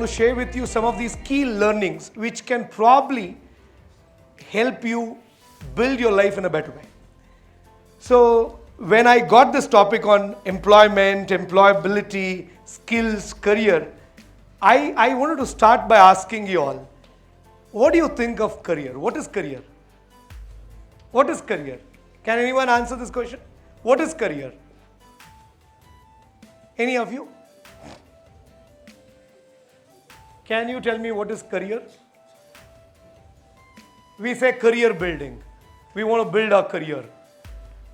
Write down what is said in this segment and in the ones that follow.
to share with you some of these key learnings which can probably help you build your life in a better way. So when I got this topic on employment, employability, skills, career, I wanted to start by asking you all, what do you think of career? What is career? What is career? Can anyone answer this question? What is career? Any of you? Can you tell me what is career? We say career building. We want to build our career.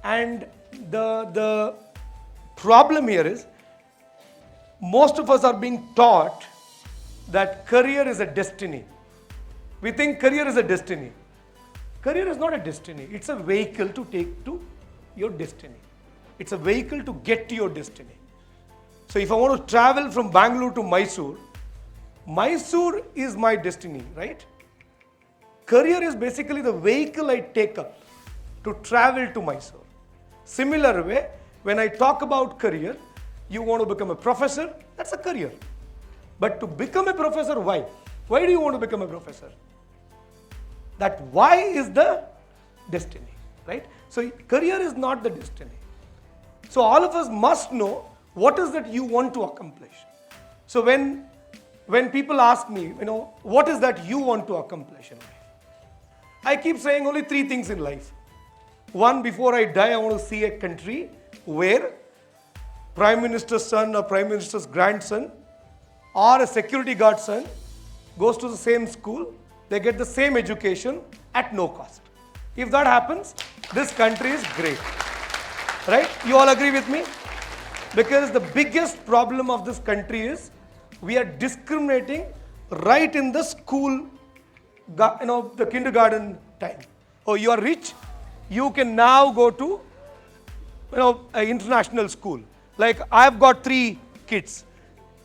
And the problem here is, most of us are being taught that career is a destiny. We think career is a destiny. Career is not a destiny. It's a vehicle to take to your destiny. It's a vehicle to get to your destiny. So if I want to travel from Bangalore to Mysore, Mysore is my destiny, right? Career is basically the vehicle I take up to travel to Mysore. Similar way, when I talk about career, you want to become a professor, that's a career. But to become a professor, why? Why do you want to become a professor? That why is the destiny, right? So career is not the destiny. So all of us must know what is that you want to accomplish. So when people ask me, what is that you want to accomplish in life? I keep saying only 3 things in life. One, before I die, I want to see a country where Prime Minister's son or Prime Minister's grandson or a security guard's son goes to the same school, they get the same education at no cost. If that happens, this country is great. Right? You all agree with me? Because the biggest problem of this country is we are discriminating right in the school, the kindergarten time. Oh, you are rich? You can now go to an international school. Like I've got 3 kids.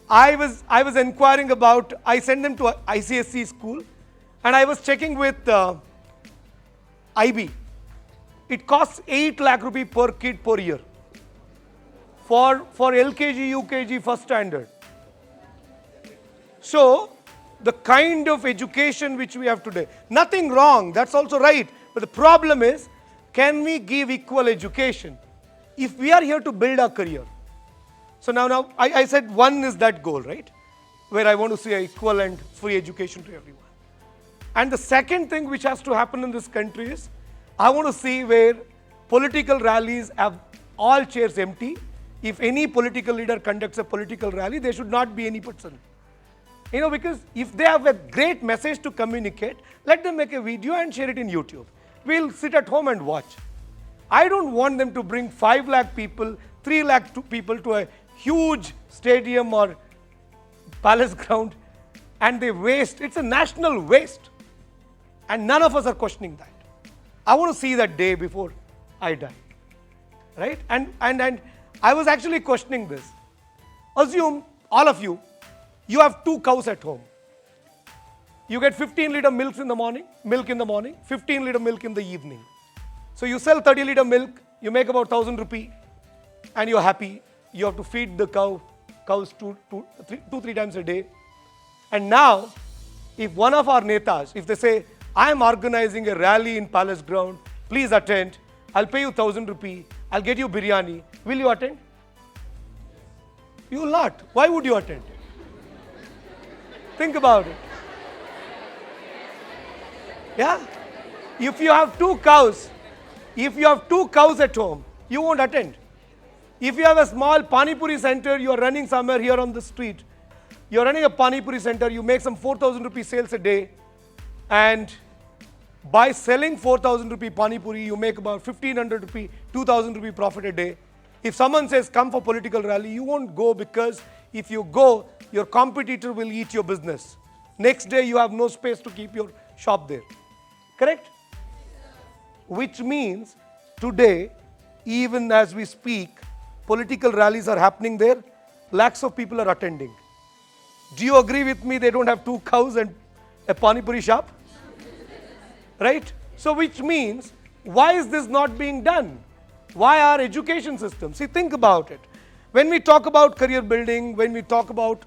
I was inquiring about, I sent them to ICSE school and I was checking with IB. It costs 8 lakh rupee per kid per year for LKG, UKG, first standard. So the kind of education which we have today, nothing wrong, that's also right. But the problem is, can we give equal education if we are here to build our career? So now I said one is that goal, right? Where I want to see equal and free education to everyone. And the second thing which has to happen in this country is, I want to see where political rallies have all chairs empty. If any political leader conducts a political rally, there should not be any person. Because if they have a great message to communicate, let them make a video and share it in YouTube. We'll sit at home and watch. I don't want them to bring 5 lakh people, 3 lakh people to a huge stadium or palace ground and they waste. It's a national waste. And none of us are questioning that. I want to see that day before I die. Right? And I was actually questioning this. Assume, all of you, you have 2 cows at home. You get 15-liter milk in the morning, 15-liter milk in the evening. So you sell 30-liter milk, you make about 1,000 rupee, and you're happy. You have to feed the cows 2-3 times a day. And now, if one of our netas, if they say, I am organizing a rally in Palace Ground, please attend, I'll pay you 1,000 rupee, I'll get you biryani, will you attend? You will not. Why would you attend? Think about it. Yeah? If you have 2 cows at home, you won't attend. If you have a small Pani Puri center, you are running somewhere here on the street, you are running a Pani Puri center, you make some 4,000 rupee sales a day, and by selling 4,000 rupee Pani Puri, you make about 1,500 rupee, 2,000 rupee profit a day. If someone says, come for political rally, you won't go because if you go, your competitor will eat your business. Next day, you have no space to keep your shop there. Correct? Which means today, even as we speak, political rallies are happening there. Lakhs of people are attending. Do you agree with me they don't have 2 cows and a Pani Puri shop? Right? So which means, why is this not being done? Why our education system? See, think about it. When we talk about career building, when we talk about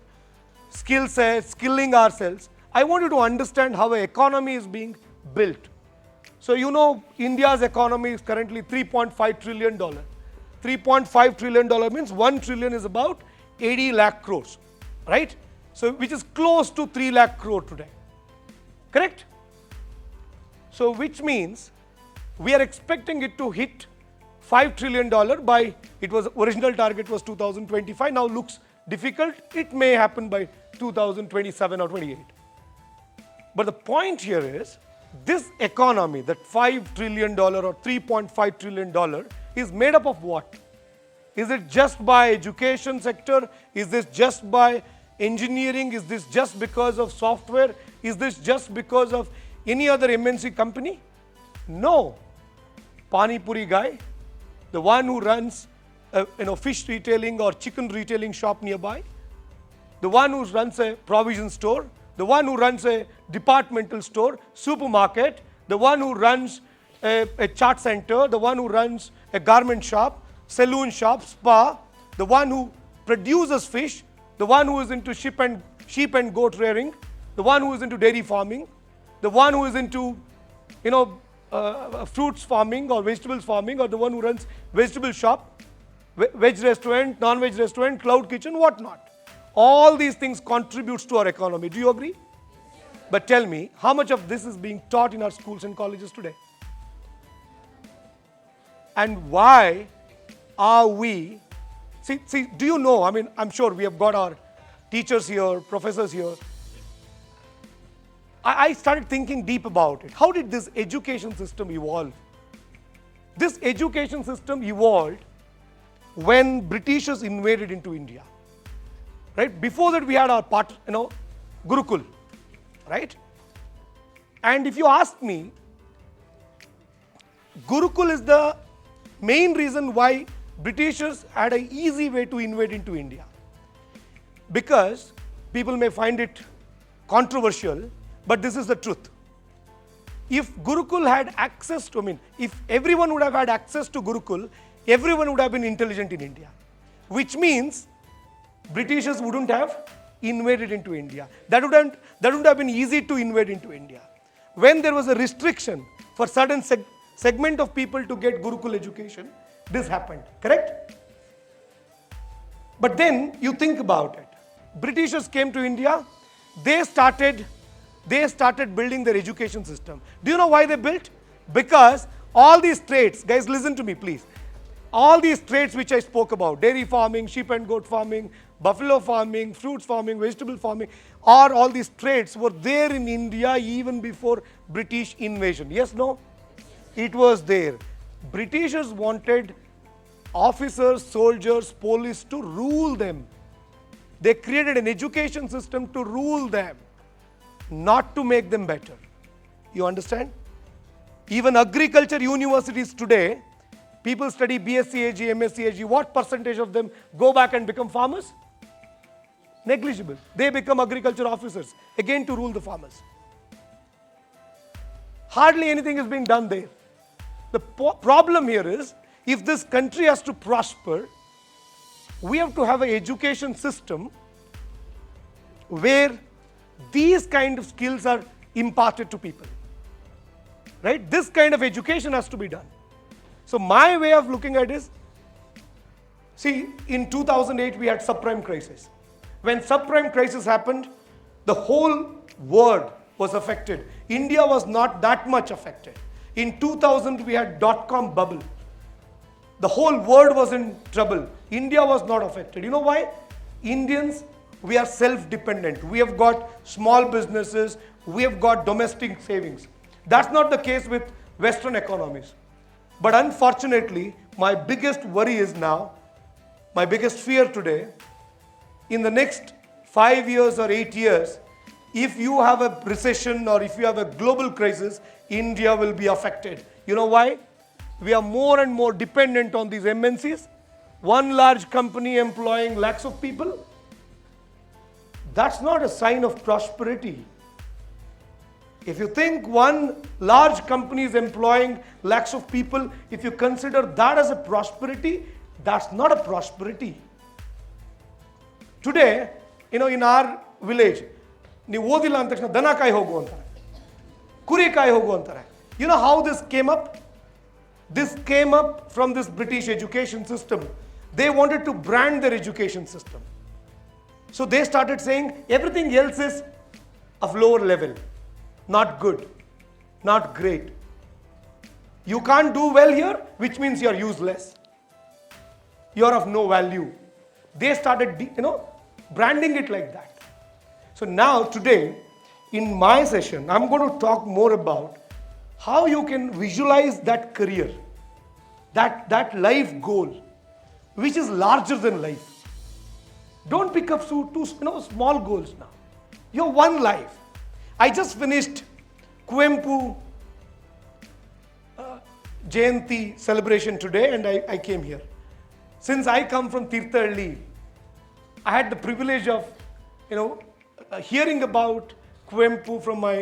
skill sets, skilling ourselves. I want you to understand how an economy is being built. So you know India's economy is currently $3.5 trillion. $3.5 trillion means 1 trillion is about 80 lakh crores, right? So which is close to 3 lakh crore today, correct? So which means we are expecting it to hit $5 trillion by, it was original target was 2025, now looks difficult. It may happen by 2027 or 28. But the point here is, this economy, that $5 trillion or $3.5 trillion is made up of what? Is it just by education sector? Is this just by engineering? Is this just because of software? Is this just because of any other MNC company? No. Pani Puri guy, the one who runs fish retailing or chicken retailing shop nearby, the one who runs a provision store, the one who runs a departmental store, supermarket, the one who runs a chart center, the one who runs a garment shop, saloon shop, spa, the one who produces fish, the one who is into sheep and goat rearing, the one who is into dairy farming, the one who is into fruits farming or vegetables farming, or the one who runs vegetable shop, veg restaurant, non-veg restaurant, cloud kitchen, whatnot. All these things contributes to our economy. Do you agree? But tell me, how much of this is being taught in our schools and colleges today? And why are we, see, do you know, I mean, I'm sure we have got our teachers here, professors here. I started thinking deep about it. How did this education system evolve? This education system evolved when Britishers invaded into India. Right? Before that we had our Gurukul, right? And if you ask me, Gurukul is the main reason why Britishers had an easy way to invade into India. Because people may find it controversial, but this is the truth. If Gurukul had access to, if everyone would have had access to Gurukul, everyone would have been intelligent in India. Which means Britishers wouldn't have invaded into India. That wouldn't have been easy to invade into India. When there was a restriction for certain segment of people to get Gurukul education, this happened, correct? But then you think about it. Britishers came to India, they started building their education system. Do you know why they built? Because all these trades, guys listen to me please, all these trades which I spoke about, dairy farming, sheep and goat farming, buffalo farming, fruits farming, vegetable farming, all these trades were there in India even before British invasion. Yes, no? It was there. Britishers wanted officers, soldiers, police to rule them. They created an education system to rule them, not to make them better. You understand? Even agriculture universities today, people study BSc AG, MSc AG, what percentage of them go back and become farmers? Negligible. They become agriculture officers, again to rule the farmers. Hardly anything is being done there. The problem here is, if this country has to prosper, we have to have an education system where these kind of skills are imparted to people. Right? This kind of education has to be done. So my way of looking at it is, see, in 2008 we had subprime crisis. When subprime crisis happened, the whole world was affected. India was not that much affected. In 2000 we had dot-com bubble. The whole world was in trouble. India was not affected. You know why? Indians, we are self-dependent. We have got small businesses. We have got domestic savings. That's not the case with Western economies. But unfortunately, my biggest worry is now, my biggest fear today, in the next 5 years or 8 years, if you have a recession or if you have a global crisis, India will be affected. You know why? We are more and more dependent on these MNCs. One large company employing lakhs of people. That's not a sign of prosperity. If you think one large company is employing lakhs of people, if you consider that as a prosperity, that's not a prosperity. Today, in our village ನೀವು ಓದಿಲ್ಲ ಅಂದ ತಕ್ಷಣ ದನ ಕಾಯಿ ಹೋಗು ಅಂತಾರೆ, ಕುರಿ ಕಾಯಿ ಹೋಗು ಅಂತಾರೆ. You know how this came up? This came up from this British education system. They wanted to brand their education system. So they started saying everything else is of lower level, not good, not great. You can't do well here, which means you're useless. You're of no value. They started, branding it like that. So now today, in my session, I'm going to talk more about how you can visualize that career, that life goal, which is larger than life. Don't pick up two small goals now. You have one life. I just finished Kuempu Jayanti celebration today, and I came here. Since I come from Tirthalli, I had the privilege of, hearing about Kuempu from my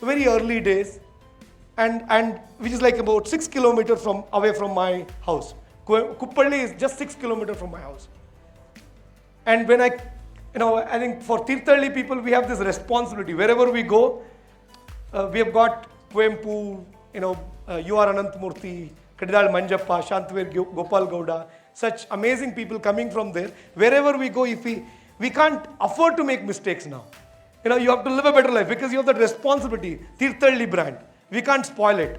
very early days. And which is like about 6 kilometers away from my house. Kuppalli is just 6 kilometers from my house. And when I think for Tirthalli people, we have this responsibility. Wherever we go, we have got Kuempu, U.R. Ananthamurthy, Kadidal Manjappa, Shantavir Gopal Gowda, such amazing people coming from there. Wherever we go, if we can't afford to make mistakes now. You have to live a better life because you have that responsibility. Tirthalli brand. We can't spoil it,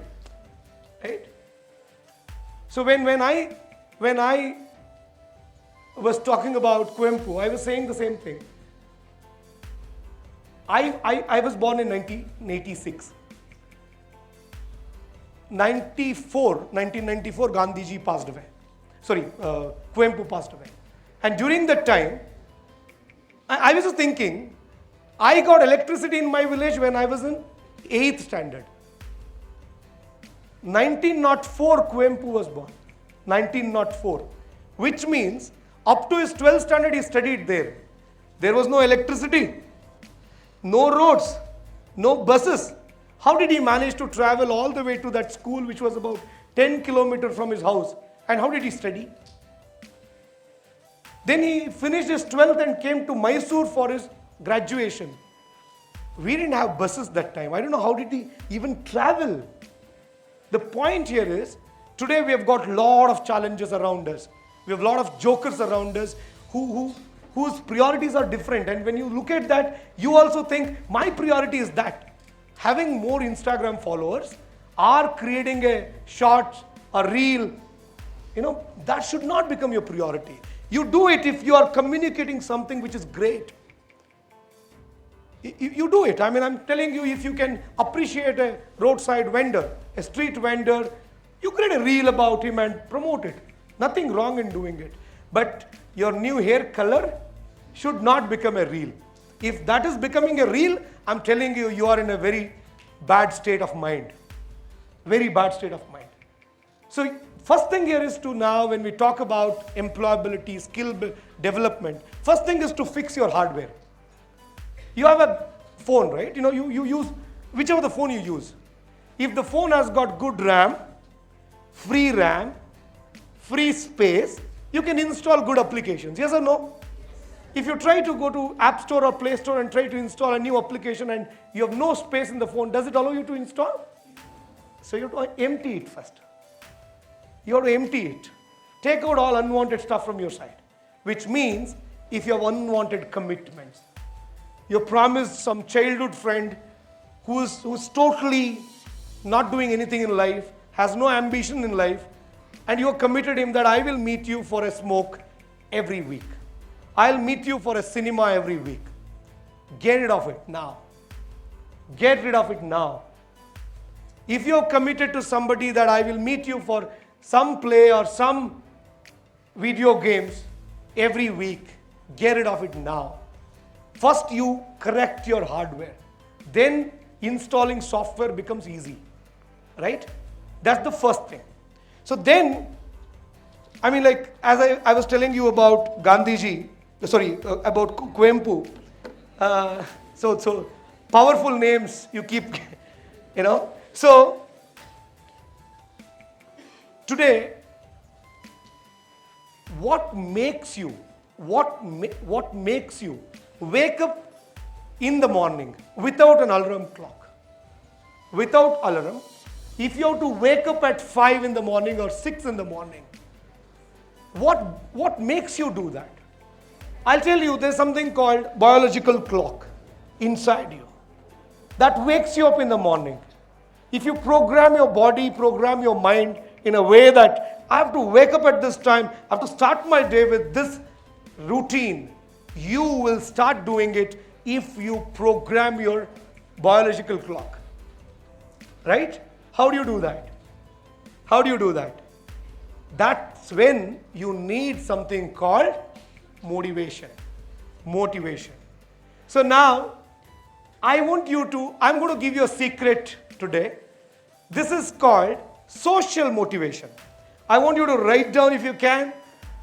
right? So when I was talking about Kuempu, I was saying the same thing. I was born in 1986. 1994, Gandhiji passed away. Kuempu passed away. And during that time, I was just thinking, I got electricity in my village when I was in 8th standard. 1904 Kuempu was born. 1904. Which means up to his 12th standard he studied there. There was no electricity, no roads, no buses. How did he manage to travel all the way to that school which was about 10 kilometers from his house? And how did he study? Then he finished his 12th and came to Mysore for his graduation. We didn't have buses that time. I don't know how did he even travel. The point here is, today we have got a lot of challenges around us. We have a lot of jokers around us whose priorities are different. And when you look at that, you also think, my priority is that. Having more Instagram followers or creating a short, a reel, that should not become your priority. You do it if you are communicating something which is great. You do it. I'm telling you, if you can appreciate a roadside vendor, a street vendor, you create a reel about him and promote it. Nothing wrong in doing it. But your new hair color should not become a reel. If that is becoming a reel, I'm telling you, you are in a very bad state of mind. Very bad state of mind. So first thing here is to now, when we talk about employability, skill development, first thing is to fix your hardware. You have a phone, right? You use whichever the phone you use. If the phone has got good RAM, free space, you can install good applications. Yes or no? If you try to go to App Store or Play Store and try to install a new application and you have no space in the phone, does it allow you to install? So you have to empty it first. You have to empty it. Take out all unwanted stuff from your side. Which means, if you have unwanted commitments, you promised some childhood friend who's totally not doing anything in life, has no ambition in life, and you have committed him that I will meet you for a smoke every week. I'll meet you for a cinema every week. Get rid of it now. Get rid of it now. If you have committed to somebody that I will meet you for some play or some video games every week, get rid of it now. First you correct your hardware. Then installing software becomes easy. Right? That's the first thing. So then, as I was telling you about Gandhiji, about Kuempu, so powerful names you keep, So, today, what makes you wake up in the morning without an alarm clock, without alarm, if you have to wake up at 5 in the morning or 6 in the morning, what makes you do that? I'll tell you, there's something called biological clock inside you that wakes you up in the morning. If you program your body, program your mind in a way that I have to wake up at this time, I have to start my day with this routine, you will start doing it if you program your biological clock. Right? How do you do that? How do you do that? That's when you need something called motivation. Motivation. So now, I'm going to give you a secret today. This is called social motivation. I want you to write down if you can.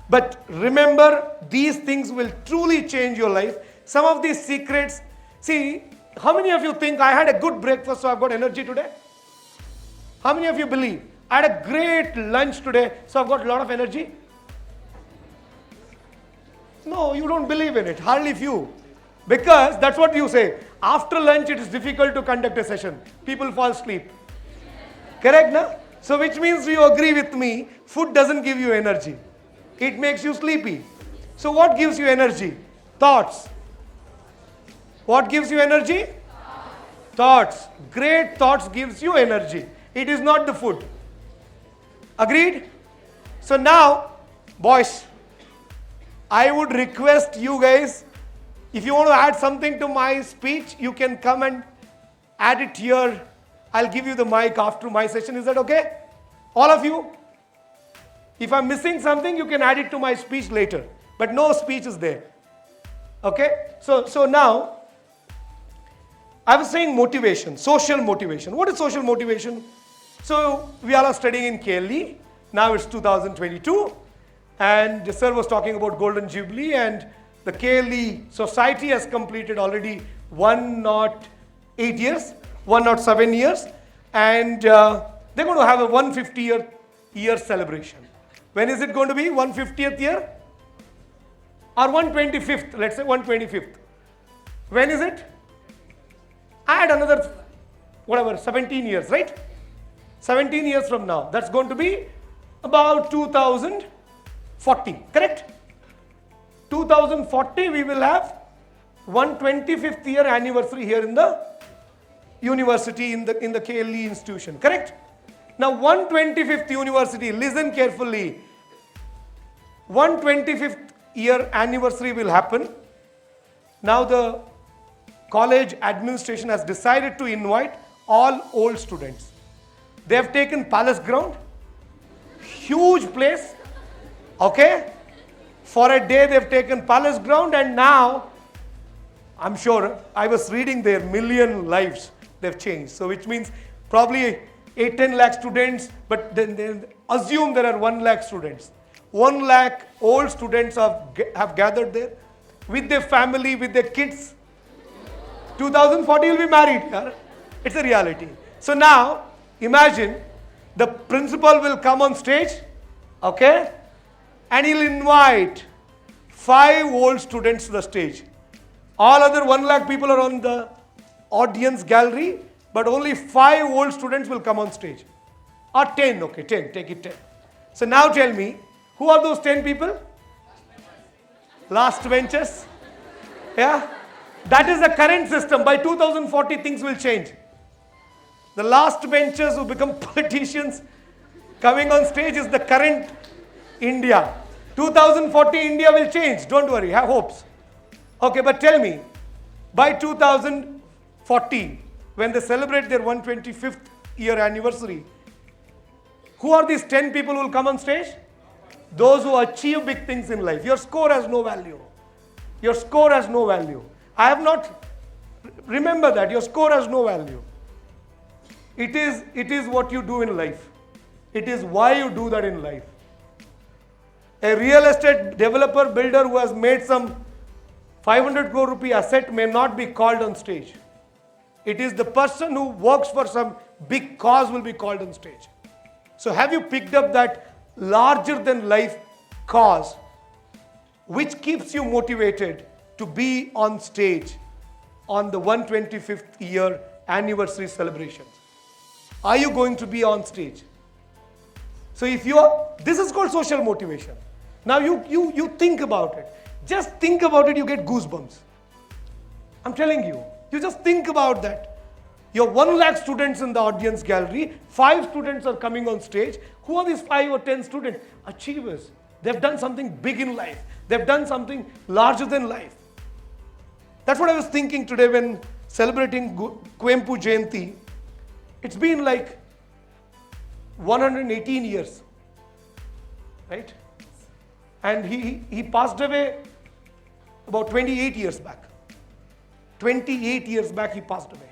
But remember, these things will truly change your life. Some of these secrets, see, how many of you think I had a good breakfast so I've got energy today? How many of you believe I had a great lunch today so I've got a lot of energy? No, you don't believe in it, hardly few. Because that's what you say. After lunch, it is difficult to conduct a session. People fall asleep. Correct, na? So which means you agree with me, food doesn't give you energy. It makes you sleepy. So what gives you energy? Thoughts. What gives you energy? Thoughts. Great thoughts gives you energy. It is not the food. Agreed? So now, boys, I would request you guys, if you want to add something to my speech, you can come and add it here. I'll give you the mic after my session. Is that okay? All of you? If I'm missing something, you can add it to my speech later. But no speech is there. Okay? So now, I was saying motivation, social motivation. What is social motivation? So we all are studying in KLE. Now it's 2022. And the sir was talking about Golden Jubilee, and the KLE society has completed already 108 years, 107 years. And they're going to have a 150-year celebration. When is it going to be? 150th year? Or 125th? Let's say 125th. When is it? Add another, 17 years, right? 17 years from now. That's going to be about 2040, correct? 2040, we will have 125th year anniversary here in the university, in the KLE institution, correct? Now 125th university, listen carefully. 125th year anniversary will happen. Now the college administration has decided to invite all old students. They have taken Palace Ground, huge place, okay? For a day they have taken Palace Ground, and now, I'm sure, I was reading their million lives they've changed. So which means probably 8-10 lakh students, but then they assume there are 1 lakh students. 1 lakh old students have gathered there with their family, with their kids. 2040 will be married. Yeah? It's a reality. So now, imagine the principal will come on stage, okay, and he'll invite 5 old students to the stage. All other 1 lakh people are on the audience gallery, but only 5 old students will come on stage. Or 10, okay, 10, take it 10. So now tell me, who are those 10 people? Last benchers? Yeah? That is the current system. By 2040, things will change. The last benchers who become politicians coming on stage is the current India. 2040, India will change. Don't worry, have hopes. Okay, but tell me, by 2040, when they celebrate their 125th year anniversary, who are these 10 people who will come on stage? Those who achieve big things in life. Your score has no value. Your score has no value. I have not, remember that, your score has no value. It is what you do in life. It is why you do that in life. A real estate developer builder who has made some 500 crore rupee asset may not be called on stage. It is the person who works for some big cause will be called on stage. So have you picked up that larger than life cause which keeps you motivated to be on stage on the 125th year anniversary celebrations? Are you going to be on stage? So if you are, this is called social motivation. Now you think about it. Just think about it, you get goosebumps. I'm telling you, you just think about that. You have 1 lakh students in the audience gallery, 5 students are coming on stage. Who are these 5 or 10 students? Achievers. They've done something big in life. They've done something larger than life. That's what I was thinking today when celebrating Kuvempu Jayanti. It's been like 118 years, right? And he passed away about 28 years back. 28 years back he passed away.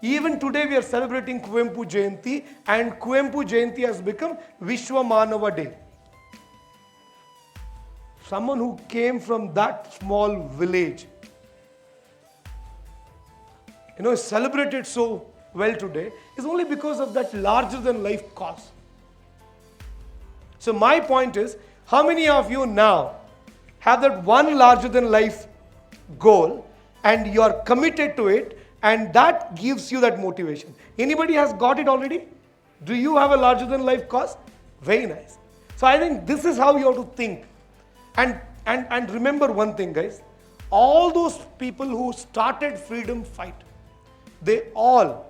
Even today we are celebrating Kuvempu Jayanti, and Kuvempu Jayanti has become Vishwa Manava Day. Someone who came from that small village, is celebrated so well today is only because of that larger than life cause. So my point is, how many of you now have that one larger than life goal and you are committed to it, and that gives you that motivation? Anybody has got it already? Do you have a larger than life cause? Very nice. So I think this is how you have to think. And remember one thing, guys. All those people who started freedom fight, they all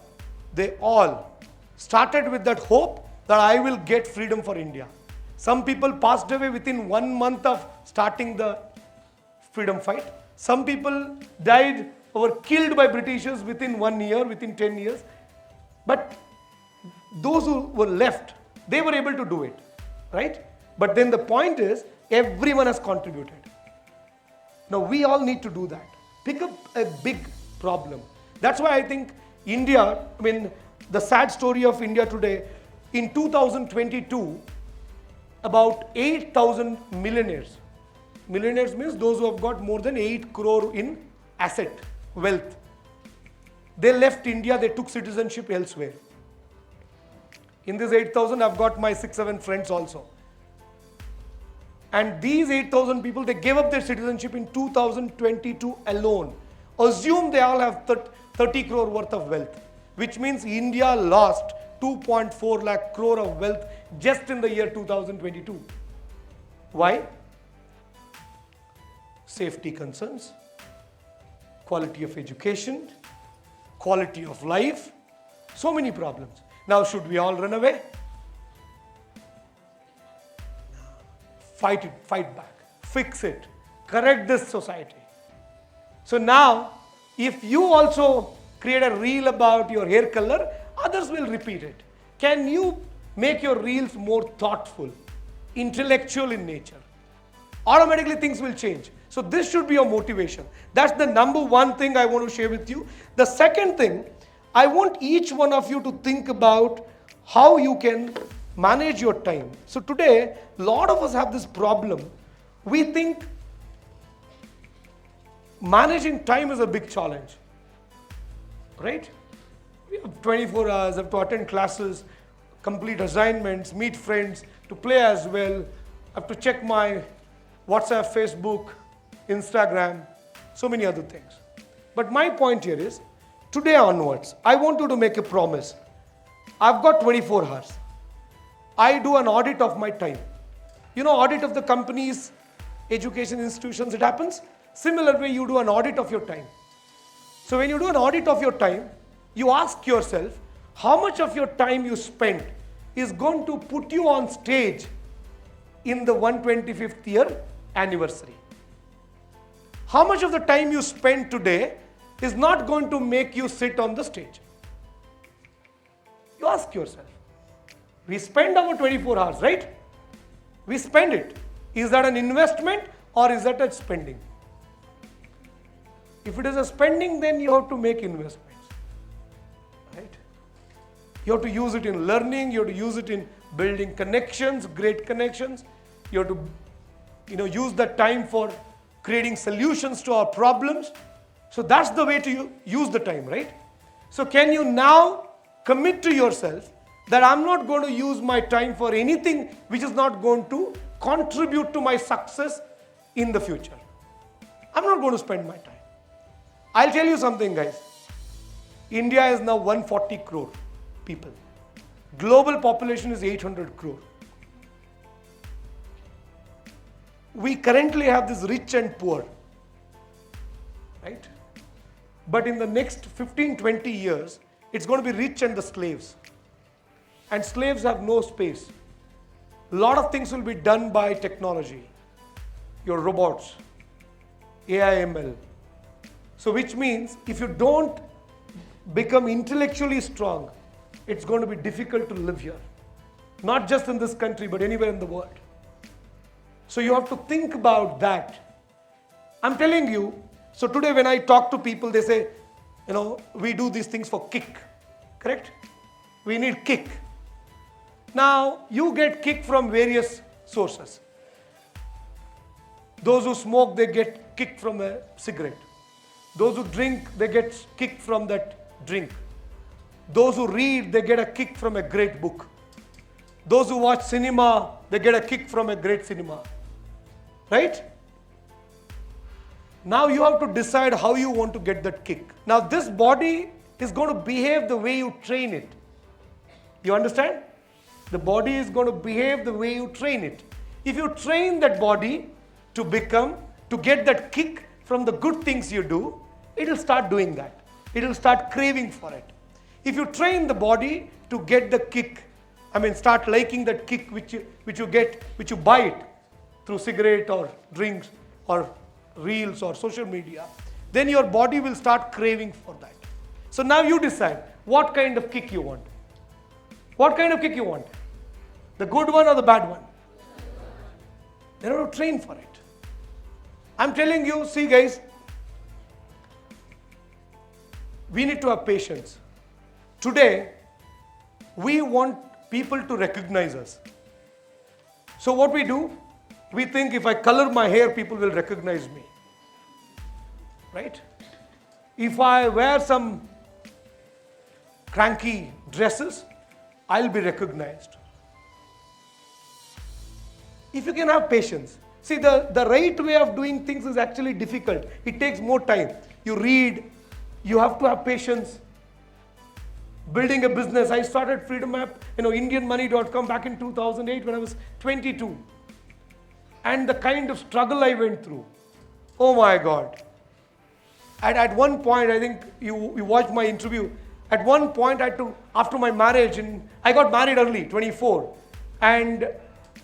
started with that hope that I will get freedom for India. Some people passed away within 1 month of starting the freedom fight. Some people died or were killed by Britishers within 1 year, within 10 years. But those who were left, they were able to do it, right? But then the point is, everyone has contributed. Now we all need to do that. Pick up a big problem. That's why I think India, the sad story of India today, in 2022, about 8,000 millionaires. Millionaires means those who have got more than 8 crore in asset, wealth. They left India, they took citizenship elsewhere. In this 8,000, I've got my 6-7 friends also. And these 8,000 people, they gave up their citizenship in 2022 alone. Assume they all have 30 crore worth of wealth, which means India lost 2.4 lakh crore of wealth just in the year 2022. Why? Safety concerns, quality of education, quality of life, so many problems. Now should we all run away? Fight it, fight back, fix it, correct this society. So now, if you also create a reel about your hair color, others will repeat it. Can you make your reels more thoughtful, intellectual in nature? Automatically things will change. So this should be your motivation. That's the number one thing I want to share with you. The second thing, I want each one of you to think about how you can manage your time. So today, a lot of us have this problem. We think managing time is a big challenge, right? We have 24 hours, I have to attend classes, complete assignments, meet friends, to play as well. I have to check my WhatsApp, Facebook, Instagram, so many other things. But my point here is, today onwards, I want you to make a promise. I've got 24 hours. I do an audit of my time. Audit of the company's education institutions, it happens. Similar way, you do an audit of your time. So when you do an audit of your time, you ask yourself, how much of your time you spent is going to put you on stage in the 125th year anniversary? How much of the time you spend today is not going to make you sit on the stage? You ask yourself. We spend our 24 hours, right? We spend it. Is that an investment or is that a spending? If it is a spending, then you have to make investments, right? You have to use it in learning, you have to use it in building connections, great connections. You have to, use that time for creating solutions to our problems. So that's the way to use the time, right? So can you now commit to yourself that I'm not going to use my time for anything which is not going to contribute to my success in the future? I'm not going to spend my time. I'll tell you something, guys. India is now 140 crore people. Global population is 800 crore. We currently have this rich and poor, right? But in the next 15, 20 years, it's going to be rich and the slaves. And slaves have no space. A lot of things will be done by technology. Your robots, AI, ML. So which means if you don't become intellectually strong, it's going to be difficult to live here. Not just in this country, but anywhere in the world. So you have to think about that. I'm telling you, so today when I talk to people, they say, we do these things for kick. Correct? We need kick. Now, you get kick from various sources. Those who smoke, they get kick from a cigarette. Those who drink, they get kick from that drink. Those who read, they get a kick from a great book. Those who watch cinema, they get a kick from a great cinema. Right? Now you have to decide how you want to get that kick. Now this body is going to behave the way you train it. You understand? The body is going to behave the way you train it. If you train that body to get that kick from the good things you do, it will start doing that. It will start craving for it. If you train the body to get the kick, start liking that kick which you buy it through cigarette or drinks or reels or social media, then your body will start craving for that. So now you decide what kind of kick you want. What kind of kick you want? The good one or the bad one? Then you have to train for it. I'm telling you, see guys, we need to have patience. Today, we want people to recognize us. So what we do, we think if I color my hair, people will recognize me. Right? If I wear some cranky dresses, I'll be recognized. If you can have patience. See, the right way of doing things is actually difficult. It takes more time. You read, you have to have patience. Building a business. I started Freedom App, IndianMoney.com back in 2008 when I was 22. And the kind of struggle I went through. Oh my God. At one point, I think you watched my interview. At one point, after my marriage, I got married early, 24. And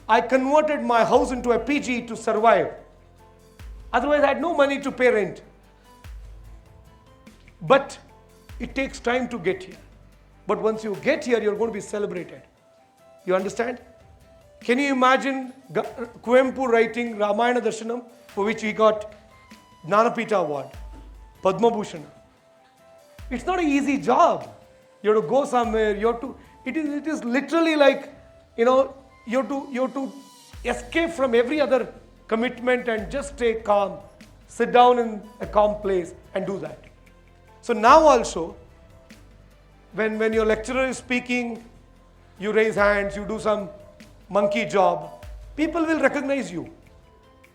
I converted my house into a PG to survive. Otherwise, I had no money to pay rent. But it takes time to get here. But once you get here, you're going to be celebrated. You understand? Can you imagine Kuvempu writing Ramayana Darshanam, for which he got Jnanapita Award, Padma Bhushan? It's not an easy job. You have to go somewhere. It is literally like, you have to escape from every other commitment and just stay calm. Sit down in a calm place and do that. So now also, when your lecturer is speaking, you raise hands, you do some monkey job, people will recognize you.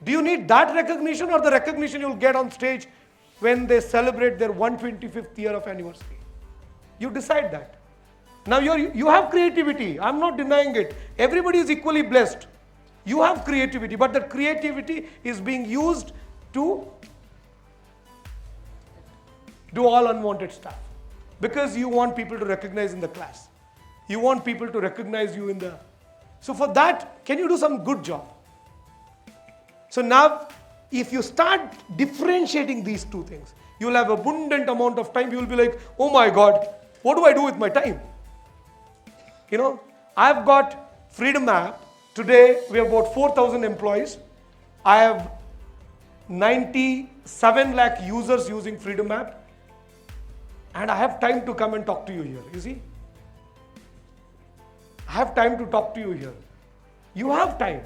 Do you need that recognition or the recognition you'll get on stage when they celebrate their 125th year of anniversary? You decide that. Now you have creativity. I'm not denying it. Everybody is equally blessed. You have creativity, but that creativity is being used to do all unwanted stuff. Because you want people to recognize in the class. You want people to recognize you in the... So for that, can you do some good job? So now, if you start differentiating these two things, you will have abundant amount of time. You will be like, oh my God, what do I do with my time? I've got Freedom App. Today, we have about 4,000 employees. I have 97 lakh users using Freedom App. And I have time to come and talk to you here, you see? I have time to talk to you here. You have time.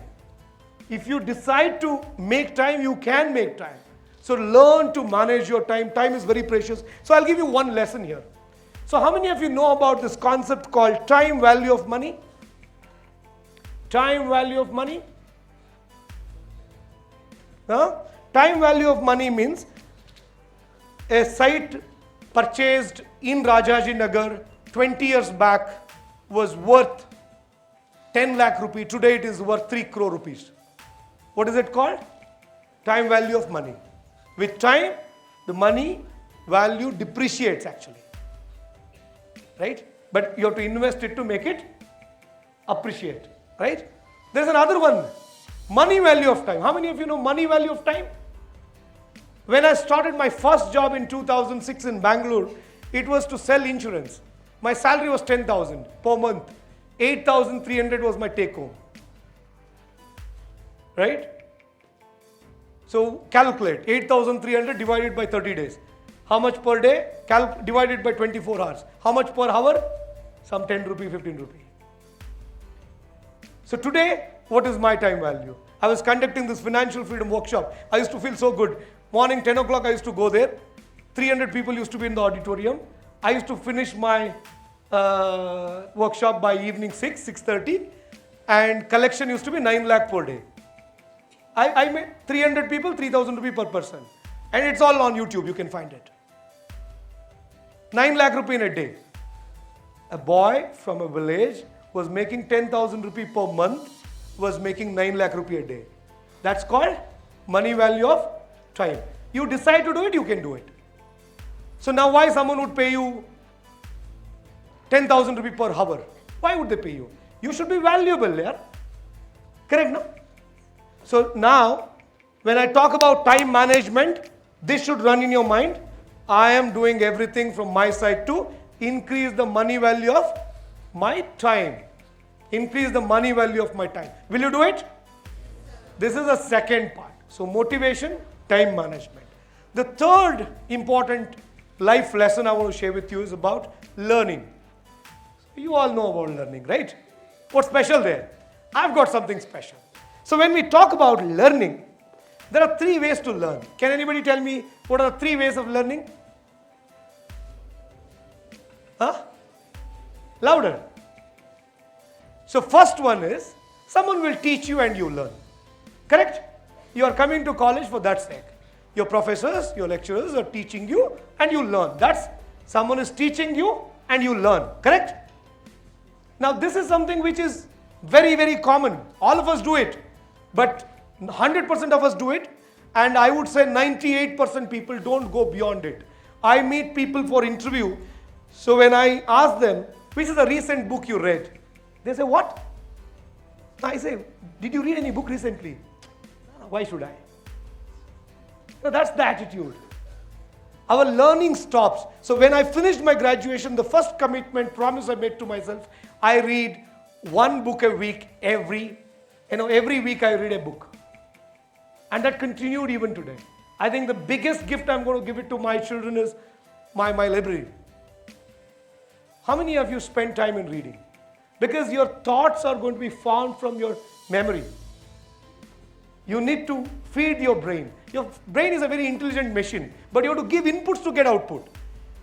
If you decide to make time, you can make time. So learn to manage your time. Time is very precious. So I'll give you one lesson here. So how many of you know about this concept called time value of money? Time value of money? Huh? Time value of money means A site purchased in Rajaji Nagar 20 years back was worth 10 lakh rupee. Today it is worth 3 crore rupees. What is it called? Time value of money. With time, the money value depreciates actually. Right? But you have to invest it to make it appreciate. Right? There's another one. Money value of time. How many of you know money value of time? When I started my first job in 2006 in Bangalore, it was to sell insurance. My salary was 10,000 per month. 8,300 was my take home. Right? So calculate 8,300 divided by 30 days. How much per day? Divided by 24 hours. How much per hour? Some 10 rupee, 15 rupee. So today, what is my time value? I was conducting this financial freedom workshop. I used to feel so good. Morning 10 o'clock I used to go there. 300 people used to be in the auditorium. I used to finish my workshop by evening 6:30, and collection used to be 9 lakh per day. I made 300 people, 3,000 rupee per person. And it's all on YouTube, you can find it. 9 lakh rupee in a day. A boy from a village was making 10,000 rupee per month, was making 9 lakh rupee a day. That's called money value of time. You decide to do it, you can do it. So now why someone would pay you 10,000 rupee per hour? Why would they pay you? You should be valuable, yeah? Correct, no? So now, when I talk about time management, this should run in your mind. I am doing everything from my side to increase the money value of my time. Increase the money value of my time. Will you do it? This is the second part. So motivation, time management. The third important life lesson I want to share with you is about learning. You all know about learning, right? What's special there? I've got something special. So when we talk about learning, there are 3 ways to learn. Can anybody tell me what are the 3 ways of learning? Huh? Louder. So first one is, someone will teach you and you learn. Correct? You are coming to college for that sake. Your professors, your lecturers are teaching you and you learn. That's someone is teaching you and you learn. Correct? Now this is something which is very, very common. All of us do it. But 100% of us do it. And I would say 98% people don't go beyond it. I meet people for interview. So when I ask them, which is a recent book you read? They say, what? I say, did you read any book recently? Why should I? So that's the attitude. Our learning stops. So when I finished my graduation, the first commitment, promise I made to myself, I read 1 book a week every week I read a book. And that continued even today. I think the biggest gift I'm going to give it to my children is my library. How many of you spend time in reading? Because your thoughts are going to be formed from your memory. You need to feed your brain. Your brain is a very intelligent machine, but you have to give inputs to get output.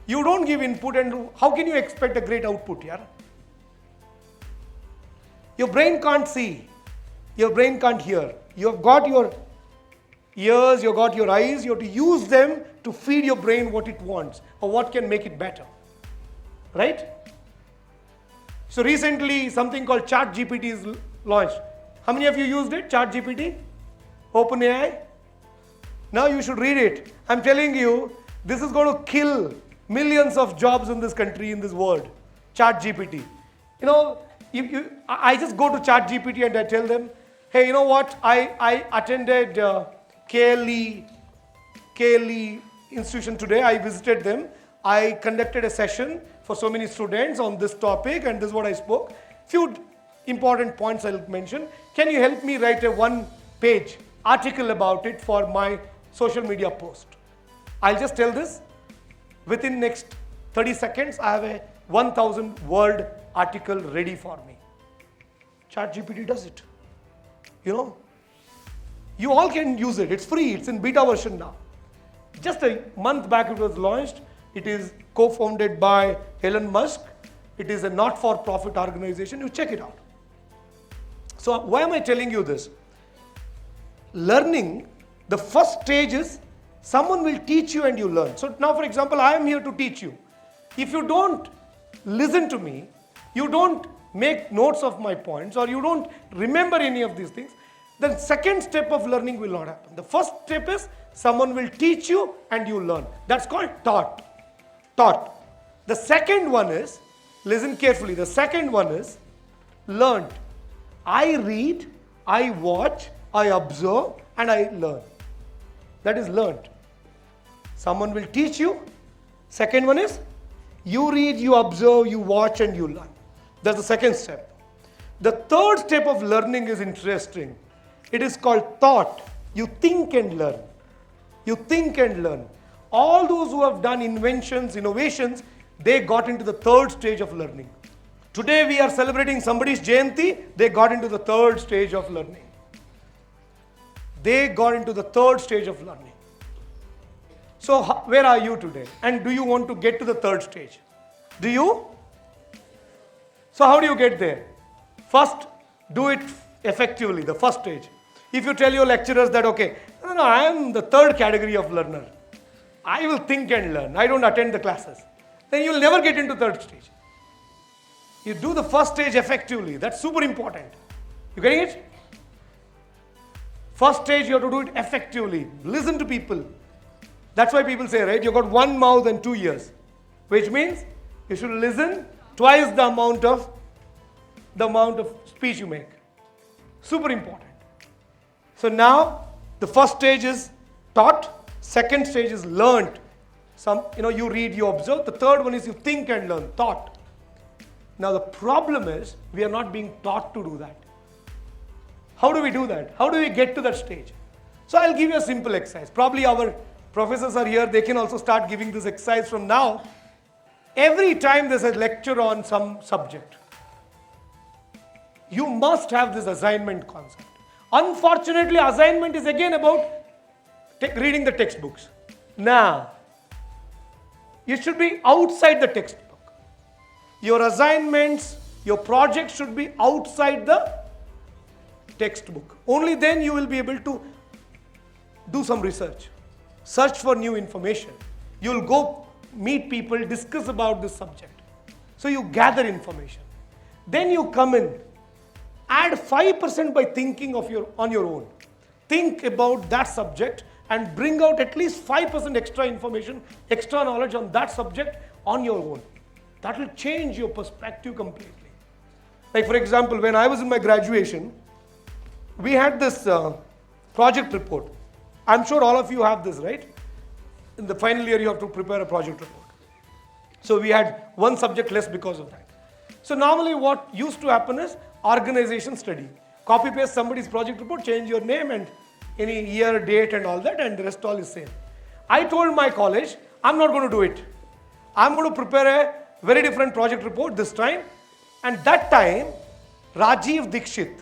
You don't give input, and how can you expect a great output here? Your brain can't see. Your brain can't hear. You have got your ears, you've got your eyes, you have to use them to feed your brain what it wants or what can make it better. Right? So recently something called ChatGPT is launched. How many of you used it? ChatGPT? OpenAI? Now you should read it. I'm telling you, this is going to kill millions of jobs in this country, in this world. ChatGPT. You know, I just go to ChatGPT and I tell them, hey, you know what? I attended KLE institution today. I visited them. I conducted a session for so many students on this topic, and this is what I spoke. Few important points I'll mention. Can you help me write a 1-page article about it for my social media post? I'll just tell this. Within next 30 seconds, I have a 1,000 word article ready for me. ChatGPT does it. You know, you all can use it. It's free. It's in beta version now. Just a month back it was launched. It is co-founded by Elon Musk. It is a not-for-profit organization. You check it out. So why am I telling you this? Learning, the first stage is Someone will teach you and you learn. So now, for example, I am here to teach you. If you don't listen to me, you don't make notes of my points, or you don't remember any of these things, then second step of learning will not happen. The first step is someone will teach you and you learn. That's called taught. Taught. The second one is, listen carefully, the second one is learned. I read, I watch, I observe, and I learn. That is learned. Someone will teach you. Second one is you read, you observe, you watch, and you learn. That's the second step. The third step of learning is interesting. It is called thought. You think and learn. You think and learn. All those who have done inventions, innovations, they got into the third stage of learning. Today we are celebrating somebody's Jayanti, they got into the third stage of learning. They got into the third stage of learning. So where are you today? And do you want to get to the third stage? Do you? So how do you get there? First, do it effectively, the first stage. If you tell your lecturers that, okay, no, I am the third category of learner. I will think and learn. I don't attend the classes. Then you will never get into third stage. You do the first stage effectively. That's super important. You getting it? First stage, you have to do it effectively. Listen to people. That's why people say, right, you got one mouth and 2 ears. Which means you should listen twice the amount of speech you make. Super important. So now, the first stage is taught. Second stage is learned. You read, you observe. The third one is you think and learn, thought. Now the problem is, we are not being taught to do that. How do we do that? How do we get to that stage? So I'll give you a simple exercise. Probably our professors are here, they can also start giving this exercise from now. Every time there's a lecture on some subject, you must have this assignment concept. Unfortunately, assignment is again about reading the textbooks. Now, you should be outside the textbook. Your assignments, your projects should be outside the textbook. Only then you will be able to do some research. Search for new information. You will go meet people, discuss about this subject. So you gather information. Then you come in. Add 5% by thinking on your own. Think about that subject and bring out at least 5% extra information, extra knowledge on that subject on your own. That will change your perspective completely. Like for example, when I was in my graduation, we had this project report. I'm sure all of you have this, right? In the final year, you have to prepare a project report. So we had one subject less because of that. So normally what used to happen is organization study. Copy paste somebody's project report, change your name and any year, date and all that, and the rest all is same. I told my college, I'm not going to do it. I'm going to prepare a very different project report this time. And that time, Rajiv Dixit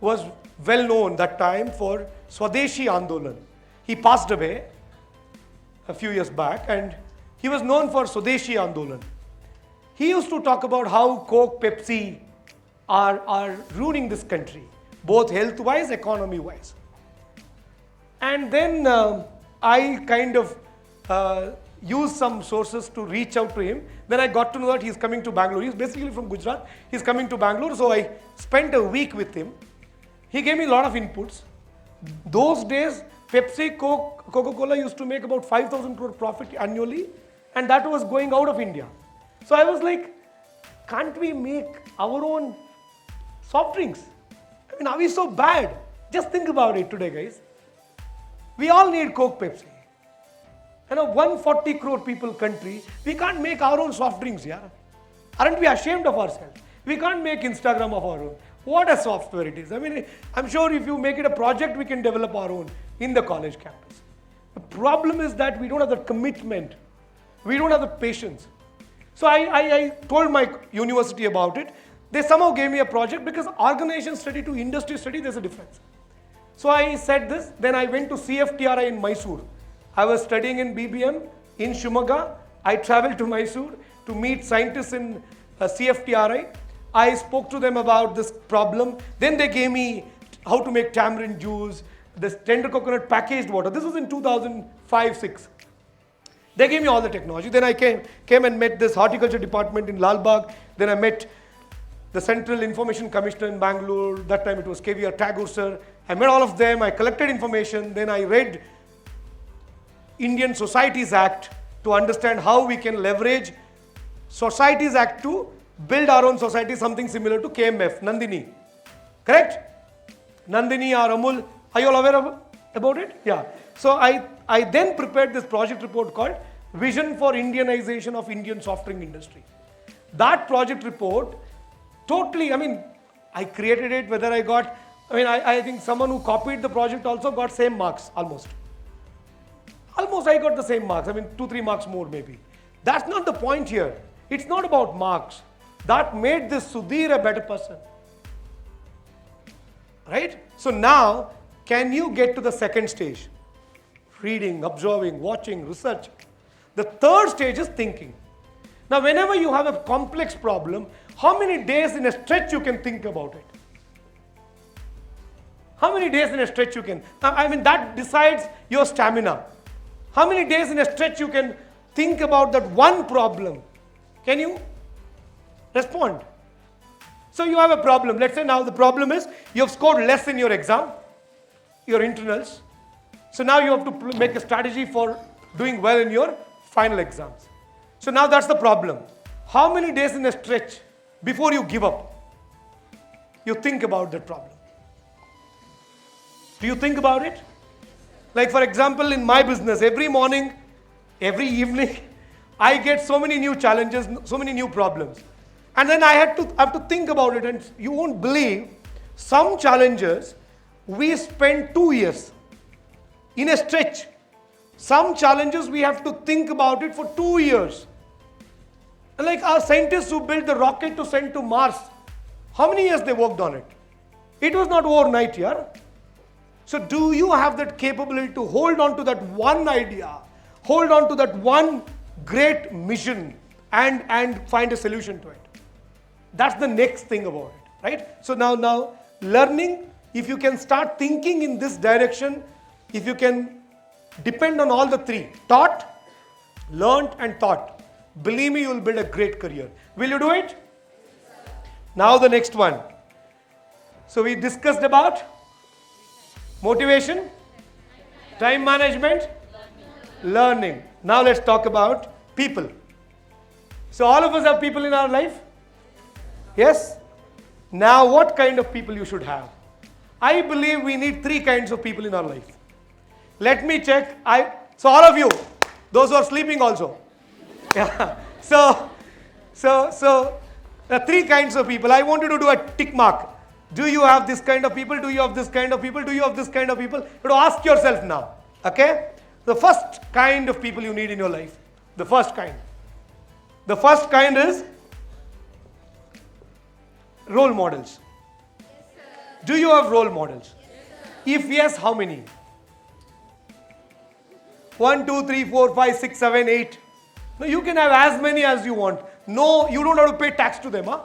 was well known that time for Swadeshi Andolan. He passed away a few years back and he was known for Swadeshi Andolan. He used to talk about how Coke, Pepsi are ruining this country, both health-wise, economy-wise. And then I kind of used some sources to reach out to him. Then I got to know that he's coming to Bangalore. He's basically from Gujarat. He's coming to Bangalore, so I spent a week with him. He gave me a lot of inputs. Those days, Pepsi, Coke, Coca-Cola used to make about 5,000 crore profit annually, and that was going out of India. So I was like, can't we make our own soft drinks? I mean, are we so bad? Just think about it today, guys. We all need Coke, Pepsi. In a 140 crore people country, we can't make our own soft drinks, yeah? Aren't we ashamed of ourselves? We can't make Instagram of our own. What a software it is. I mean, I'm sure if you make it a project, we can develop our own in the college campus. The problem is that we don't have the commitment. We don't have the patience. So I told my university about it. They somehow gave me a project because organization study to industry study, there's a difference. So I said this, then I went to CFTRI in Mysore. I was studying in BBM in Shumaga. I traveled to Mysore to meet scientists in CFTRI. I spoke to them about this problem. Then they gave me how to make tamarind juice, this tender coconut packaged water. This was in 2005-6. They gave me all the technology. Then I came and met this horticulture department in Lal Bagh. Then I met the Central Information Commissioner in Bangalore. That time it was KVR Tagore sir. I met all of them. I collected information. Then I read Indian Societies Act to understand how we can leverage Societies Act to build our own society, something similar to KMF, Nandini. Correct? Nandini or Amul. Are you all aware about it? Yeah. So I then prepared this project report called Vision for Indianization of Indian Soft Drink Industry. That project report totally, I created it, whether I got, I think someone who copied the project also got same marks almost. Almost I got the same marks, 2-3 marks more maybe. That's not the point here. It's not about marks. That made this Sudhir a better person. Right? So now, can you get to the second stage? Reading, observing, watching, research. The third stage is thinking. Now, whenever you have a complex problem, how many days in a stretch you can think about it? How many days in a stretch you can? That decides your stamina. How many days in a stretch you can think about that one problem? Can you respond? So you have a problem. Let's say now the problem is you have scored less in your exam, your internals. So now you have to make a strategy for doing well in your final exams. So now that's the problem. How many days in a stretch before you give up, you think about that problem? Do you think about it? Like for example, in my business, every morning, every evening, I get so many new challenges, so many new problems. And then I have to think about it, and you won't believe, some challenges we spend 2 years in a stretch. Some challenges we have to think about it for 2 years. Like our scientists who built the rocket to send to Mars, how many years they worked on it? It was not overnight, yeah? So do you have that capability to hold on to that one idea, hold on to that one great mission and find a solution to it? That's the next thing about it, right? So now learning, if you can start thinking in this direction, if you can depend on all the three, taught, learned and thought, believe me, you will build a great career. Will you do it? Now the next one. So we discussed about motivation, time management, learning. Now let's talk about people. So all of us have people in our life? Yes? Now what kind of people you should have? I believe we need 3 kinds of people in our life. Let me check. So all of you, those who are sleeping also. Yeah. So 3 kinds of people. I want you to do a tick mark. Do you have this kind of people? Do you have this kind of people? Do you have this kind of people? You have to ask yourself now. Okay? The first kind of people you need in your life. The first kind. The first kind is role models. Do you have role models? If yes, how many? 1, 2, 3, 4, 5, 6, 7, 8. No, you can have as many as you want. No, you don't have to pay tax to them. Huh?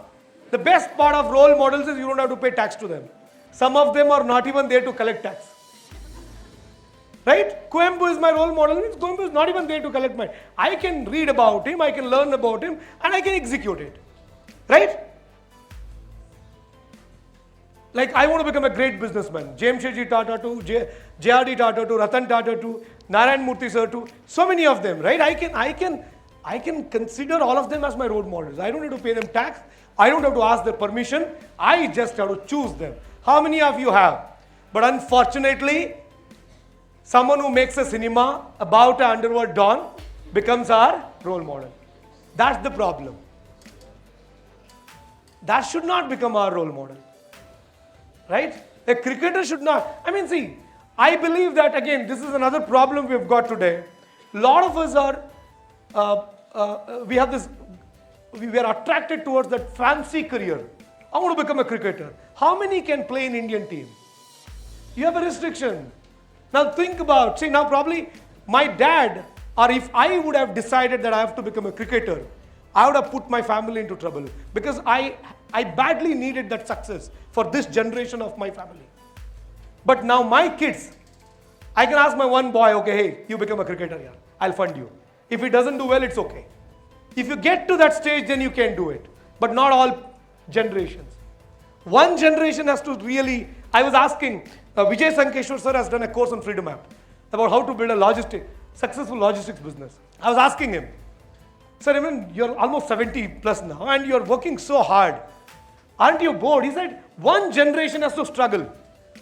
The best part of role models is you don't have to pay tax to them. Some of them are not even there to collect tax. Right? Coimbu is my role model. Coimbu is not even there to collect my. I can read about him, I can learn about him, and I can execute it. Right? Like I want to become a great businessman. Jamshedji Tata to J.R.D. Tata to Ratan Tata to Narayan Murthy sir to so many of them, right? I can consider all of them as my role models. I don't have to pay them tax. I don't have to ask their permission. I just have to choose them. How many of you have? But unfortunately, someone who makes a cinema about an underworld don becomes our role model. That's the problem. That should not become our role model. Right? A cricketer should not. See, I believe that again, this is another problem we've got today. A lot of us are, we are attracted towards that fancy career. I want to become a cricketer. How many can play in Indian team? You have a restriction. Now think about, now probably my dad, or if I would have decided that I have to become a cricketer, I would have put my family into trouble because I badly needed that success for this generation of my family. But now my kids, I can ask my one boy, okay, hey, you become a cricketer here. I'll fund you. If he doesn't do well, it's okay. If you get to that stage, then you can do it. But not all generations. One generation has to really, I was asking, Vijay Sankeshwar sir has done a course on Freedom App about how to build a successful logistics business. I was asking him, sir, even you're almost 70 plus now and you're working so hard. Aren't you bored? He said, one generation has to struggle.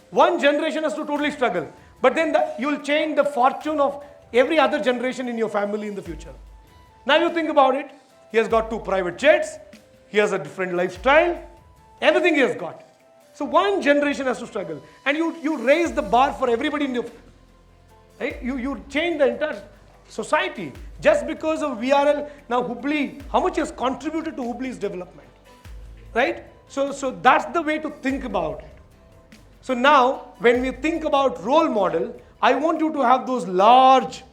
One generation has to totally struggle. But then you'll change the fortune of every other generation in your family in the future. Now you think about it. He has got 2 private jets. He has a different lifestyle. Everything he has got. So one generation has to struggle. And you raise the bar for everybody in your... Right? You change the entire society. Just because of VRL, now Hubli, how much has contributed to Hubli's development? Right? So that's the way to think about it. So now, when we think about role model, I want you to have those large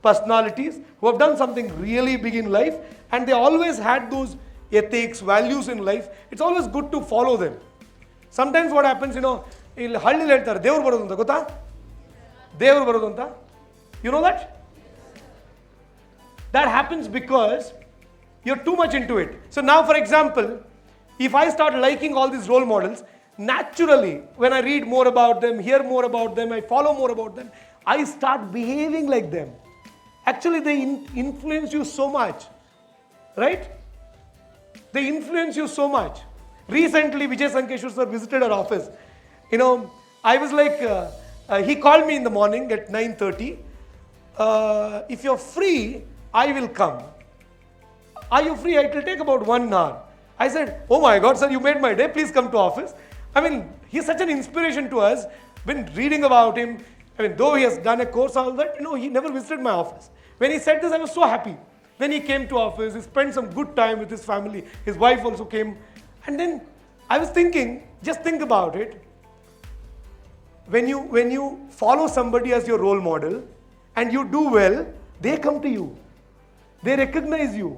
personalities who have done something really big in life, and they always had those ethics, values in life. It's always good to follow them. Sometimes what happens, ಇಲ್ಲಿ ಹಳ್ಳಿಲಿ ಹೇಳ್ತಾರೆ ದೇವ್ರು ಬರೋದು ಅಂತ ಗೊತ್ತಾ? ದೇವ್ರು ಬರೋದು ಅಂತ. You know that? That happens because you're too much into it. So now, for example, if I start liking all these role models, naturally, when I read more about them, hear more about them, I follow more about them, I start behaving like them. Actually, they influence you so much, right? They influence you so much. Recently, Vijay Sankeshwar sir visited our office. I was like, he called me in the morning at 9:30. If you're free, I will come. Are you free? It will take about 1 hour. I said, oh my God, sir, you made my day. Please come to office. I mean, he's such an inspiration to us. Been reading about him. I mean, though he has done a course, all that, he never visited my office. When he said this, I was so happy. Then he came to office. He spent some good time with his family. His wife also came. And then I was thinking, just think about it. When you follow somebody as your role model and you do well, they come to you. They recognize you.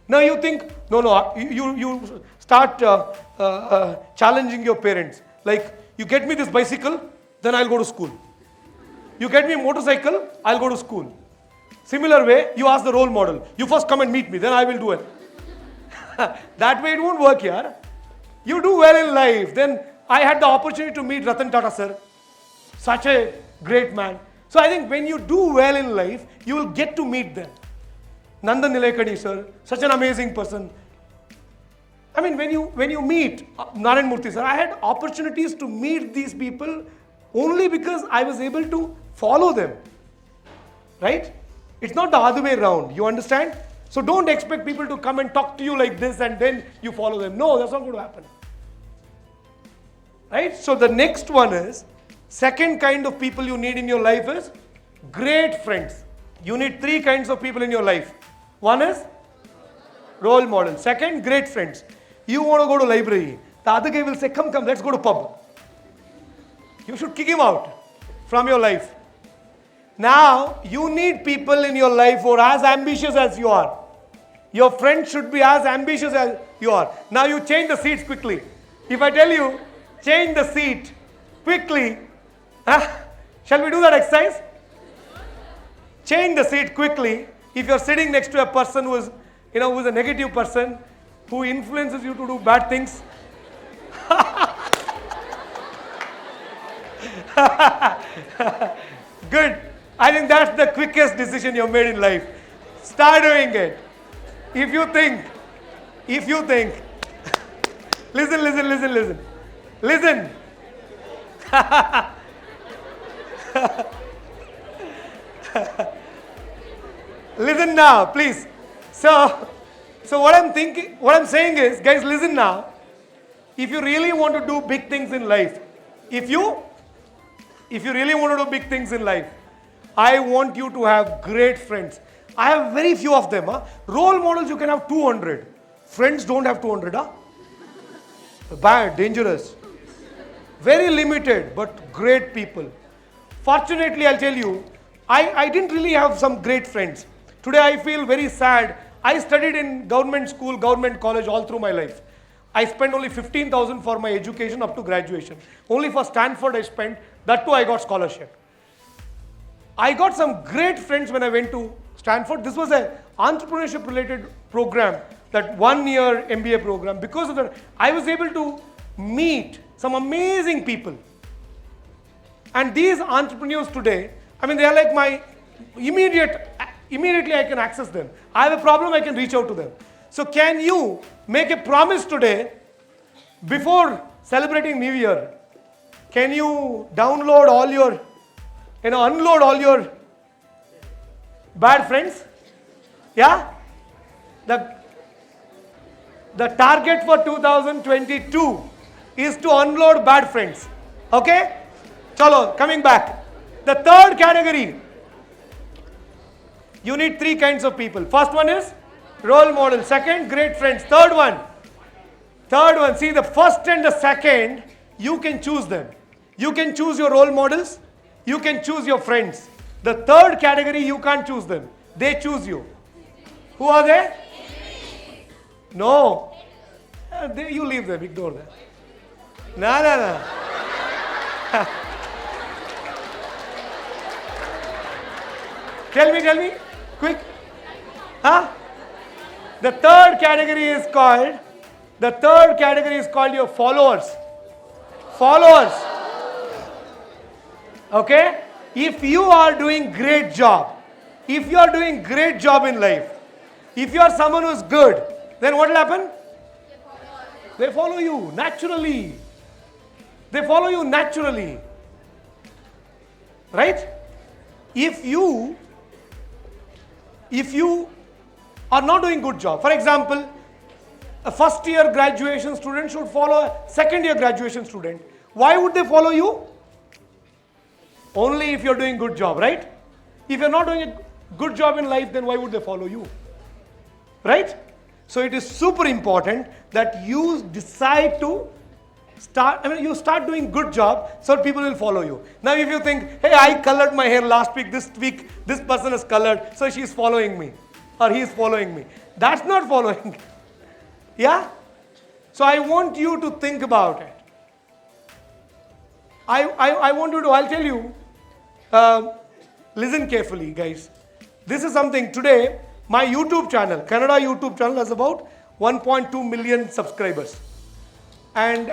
Now you think, no, you start challenging your parents. Like, you get me this bicycle, then I'll go to school. You get me a motorcycle, I'll go to school. Similar way, you ask the role model, you first come and meet me, then I will do it. That way it won't work here. You do well in life. Then I had the opportunity to meet Ratan Tata sir. Such a great man. So I think when you do well in life, you will get to meet them. Nandan Nilekani sir, such an amazing person. I mean, when you meet Narayan Murthy sir, I had opportunities to meet these people only because I was able to follow them. Right? It's not the other way around. You understand? So don't expect people to come and talk to you like this and then you follow them. No, that's not going to happen. Right? So the next one is, second kind of people you need in your life is great friends. You need 3 kinds of people in your life. One is role model. Second, great friends. You want to go to library. The other guy will say, come, let's go to pub. You should kick him out from your life. Now, you need people in your life who are as ambitious as you are. Your friends should be as ambitious as you are. Now, you change the seats quickly. If I tell you, change the seat quickly, shall we do that exercise? Change the seat quickly. If you're sitting next to a person who is a negative person, who influences you to do bad things, good. I think that's the quickest decision you've made in life. Start doing it. If you think, listen. Listen now, please. So what I'm saying is, guys, listen now. If you really want to do big things in life, if you really want to do big things in life, I want you to have great friends. I have very few of them. Role models, you can have 200. Friends don't have 200. Bad, dangerous. Very limited, but great people. Fortunately, I'll tell you, I didn't really have some great friends. Today, I feel very sad. I studied in government school, government college all through my life. I spent only 15,000 for my education up to graduation. Only for Stanford I spent, that too I got scholarship. I got some great friends when I went to Stanford. This was an entrepreneurship related program, that 1 year MBA program. Because of that, I was able to meet some amazing people. And these entrepreneurs today, I mean, they are like my immediately I can access them. I have a problem, I can reach out to them. So can you make a promise today, before celebrating New Year, can you download all your, unload all your bad friends? Yeah? The target for 2022 is to unload bad friends. Okay? Chalo, coming back. The third category, you need 3 kinds of people. First one is role model. Second, great friends. Third one, see, the first and the second, you can choose them. You can choose your role models. You can choose your friends. The third category, you can't choose them. They choose you. Who are they? No. You leave them, ignore them. No. Tell me, quick. Huh? The third category is called your followers. Followers. Okay? If you are doing great job, in life, if you are someone who is good, then what will happen? They follow you naturally. Right? If you are not doing good job, for example, a first year graduation student should follow a second year graduation student. Why would they follow you? Only if you're doing good job, right? If you're not doing a good job in life, then why would they follow you? Right? So it is super important that you decide to you start doing good job, so people will follow you. Now if you think, hey, I colored my hair last week, this week this person has colored, so she's following me or he's following me. That's not following. Yeah? So I want you to think about it. I'll tell you, listen carefully, guys. This is something today, my YouTube channel, Kannada YouTube channel, has about 1.2 million subscribers. And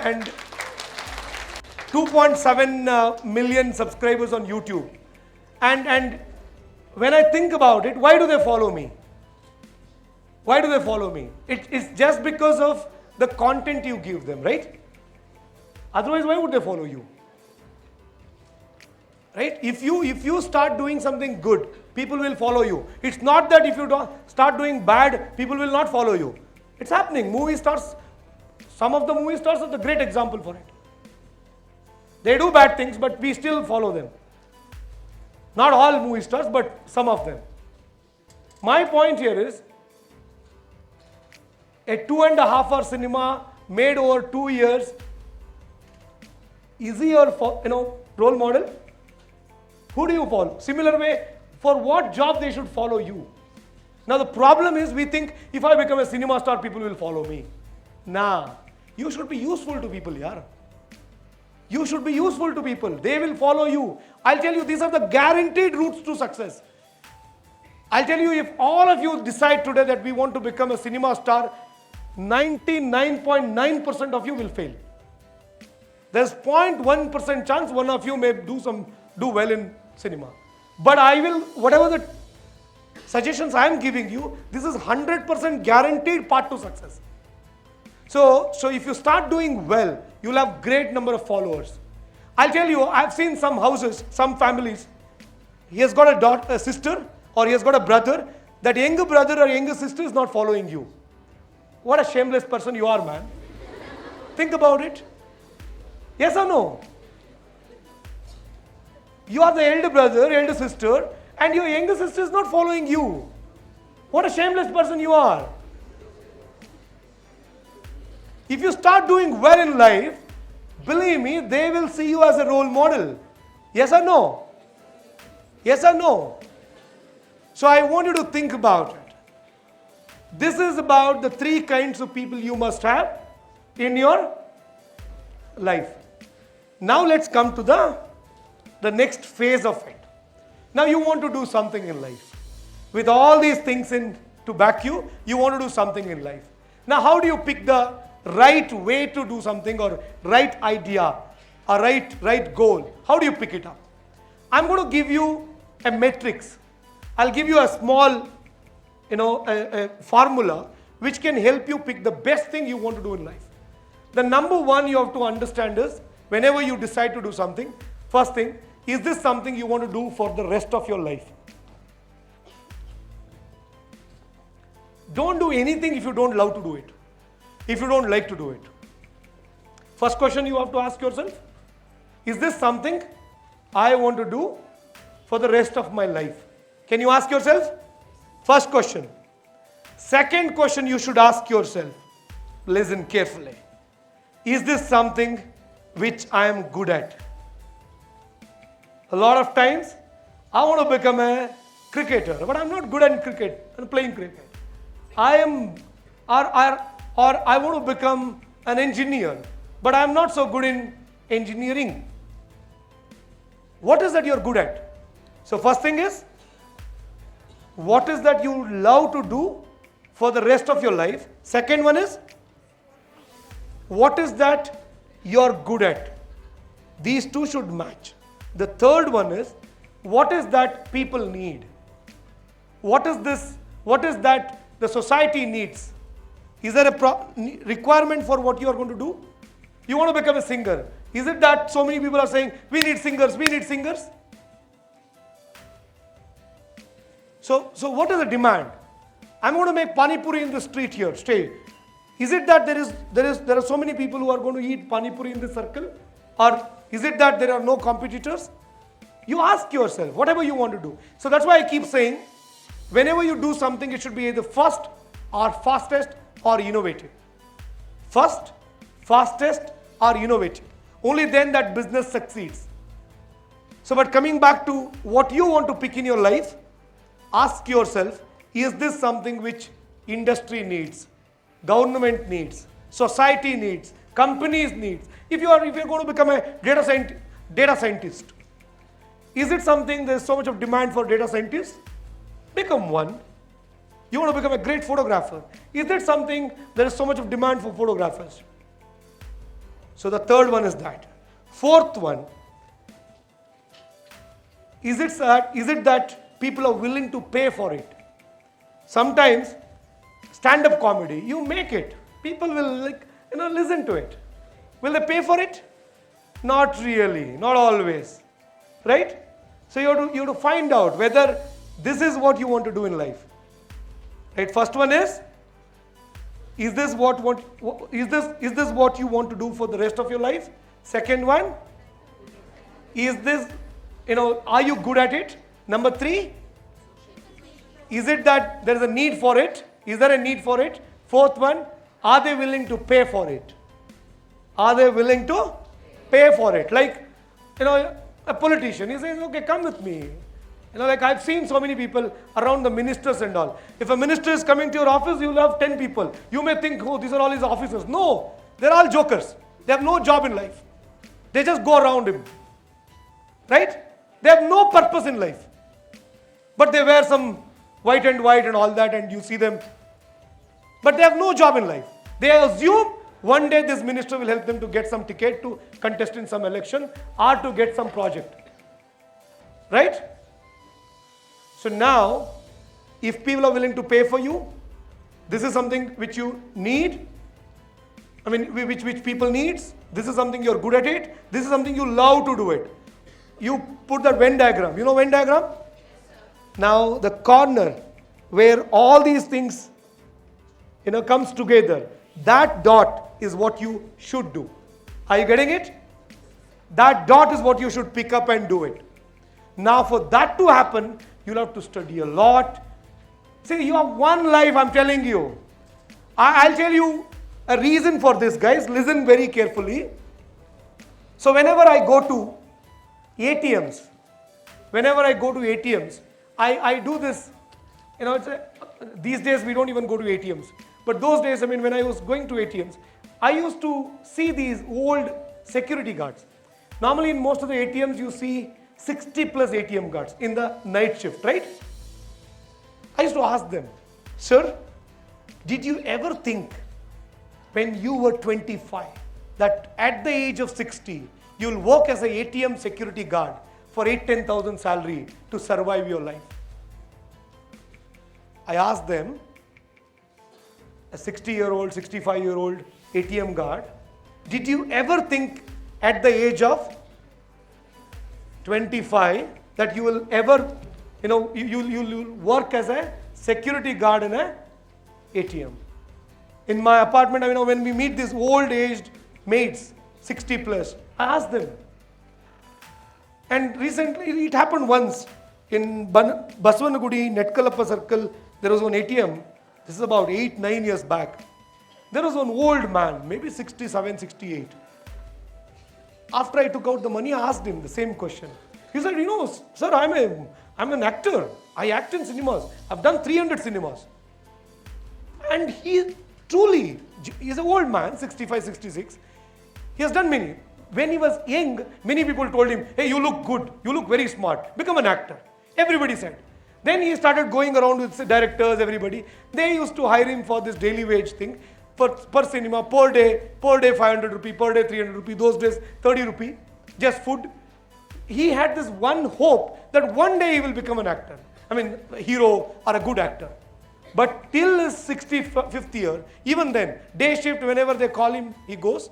2.7 million subscribers on YouTube. And when I think about it, why do they follow me? It's just because of the content you give them, right? Otherwise, why would they follow you? Right? If you start doing something good, people will follow you. It's not that if you start doing bad, people will not follow you. It's happening. Movie stars, some of the movie stars are the great example for it. They do bad things, but we still follow them. Not all movie stars, but some of them. My point here is, a 2.5 hour cinema made over 2 years, is he your role model? Who do you follow? Similar way, for what job they should follow you? Now the problem is, we think if I become a cinema star, people will follow me. Nah, you should be useful to people, yaar. You should be useful to people. They will follow you. I'll tell you, these are the guaranteed routes to success. I'll tell you, if all of you decide today that we want to become a cinema star, 99.9% of you will fail. There's 0.1% chance one of you may do well in cinema. But I will, whatever the suggestions I am giving you, this is 100% guaranteed path to success. So if you start doing well, you'll have great number of followers. I'll tell you, I've seen some houses, some families, he has got a sister or he has got a brother, that younger brother or younger sister is not following you. What a shameless person you are, man. Think about it. Yes or no? You are the elder brother, elder sister, and your younger sister is not following you. What a shameless person you are. If you start doing well in life, believe me, they will see you as a role model. Yes or no? Yes or no? So I want you to think about it. This is about the 3 kinds of people you must have in your life. Now let's come to the next phase of it. Now you want to do something in life. With all these things in to back you, you want to do something in life. Now how do you pick the right way to do something, or right idea, or right goal? How do you pick it up? I'm going to give you a matrix. I'll give you a small, a formula which can help you pick the best thing you want to do in life. The number one you have to understand is, whenever you decide to do something, first thing, is this something you want to do for the rest of your life? Don't do anything if you don't love to do it, if you don't like to do it. First question you have to ask yourself, is this something I want to do for the rest of my life? Can you ask yourself? First question. Second question you should ask yourself, listen carefully. Is this something which I am good at? A lot of times, I want to become a cricketer, but I'm not good at cricket and playing cricket. I want to become an engineer, but I'm not so good in engineering. What is that you're good at? So first thing is, what is that you love to do for the rest of your life? Second one is, what is that you're good at? These two should match. The third one is, what is that people need? What is that the society needs? Is there a requirement for what you are going to do? You want to become a singer. Is it that so many people are saying, we need singers, we need singers? So what is the demand? I'm going to make pani puri in the street here, stay. Is it that there are so many people who are going to eat pani puri in this circle? Or is it that there are no competitors? You ask yourself, whatever you want to do. So that's why I keep saying, whenever you do something, it should be either first or fastest or innovative. First, fastest or innovative. Only then that business succeeds. So but coming back to what you want to pick in your life, ask yourself, is this something which industry needs, government needs, society needs, companies needs? If you're going to become a data scientist, is it something there's so much of demand for data scientists? Become one. You want to become a great photographer. Is that something there is so much of demand for photographers? So the third one is that. Fourth one, is it that people are willing to pay for it? Sometimes stand-up comedy, you make it. People will listen to it. Will they pay for it? Not really, not always. Right? So you have to find out whether this is what you want to do in life. Right? First one is this what you want to do for the rest of your life? Second one, is this, are you good at it? Number three, is it that there is a need for it? Is there a need for it? Fourth one, are they willing to pay for it? Are they willing to pay for it? Like, a politician, he says, okay, come with me. I've seen so many people around the ministers and all. If a minister is coming to your office, you'll have 10 people. You may think, oh, these are all his officers. No, they're all jokers. They have no job in life. They just go around him. Right? They have no purpose in life. But they wear some white and all that, and you see them. But they have no job in life. They assume one day this minister will help them to get some ticket to contest in some election or to get some project. Right? So now, if people are willing to pay for you, this is something which you need, which people needs, this is something you're good at it, this is something you love to do it. You put that Venn diagram. You know Venn diagram? Now the corner where all these things comes together, that dot is what you should do. Are you getting it? That dot is what you should pick up and do it. Now for that to happen, you'll have to study a lot. See, you have one life, I'm telling you. I'll tell you a reason for this, guys. Listen very carefully. So whenever I go to ATMs, I do this. These days we don't even go to ATMs. But those days, when I was going to ATMs, I used to see these old security guards. Normally in most of the ATMs, you see 60 plus ATM guards in the night shift, right? I used to ask them, sir, did you ever think when you were 25 that at the age of 60, you'll work as an ATM security guard for 8-10,000 salary to survive your life? I asked them, a 60-year-old, 65-year-old ATM guard, did you ever think at the age of 25 that you will ever, you'll work as a security guard in a ATM? In my apartment, when we meet these old-aged maids, 60 plus, I asked them. And recently, it happened once in Baswanagudi, Netkalappa Circle, there was one ATM. This is about 8-9 years back. There was one old man, maybe 67, 68. After I took out the money, I asked him the same question. He said, sir, I'm an actor. I act in cinemas. I've done 300 cinemas. And he's an old man, 65, 66. He has done many. When he was young, many people told him, hey, you look good. You look very smart. Become an actor. Everybody said. Then he started going around with directors, everybody. They used to hire him for this daily wage thing. Per cinema, per day 500 rupee, per day 300 rupee, those days 30 rupee, just food. He had this one hope that one day he will become an actor. A hero or a good actor. But till his 65th year, even then, day shift, whenever they call him, he goes.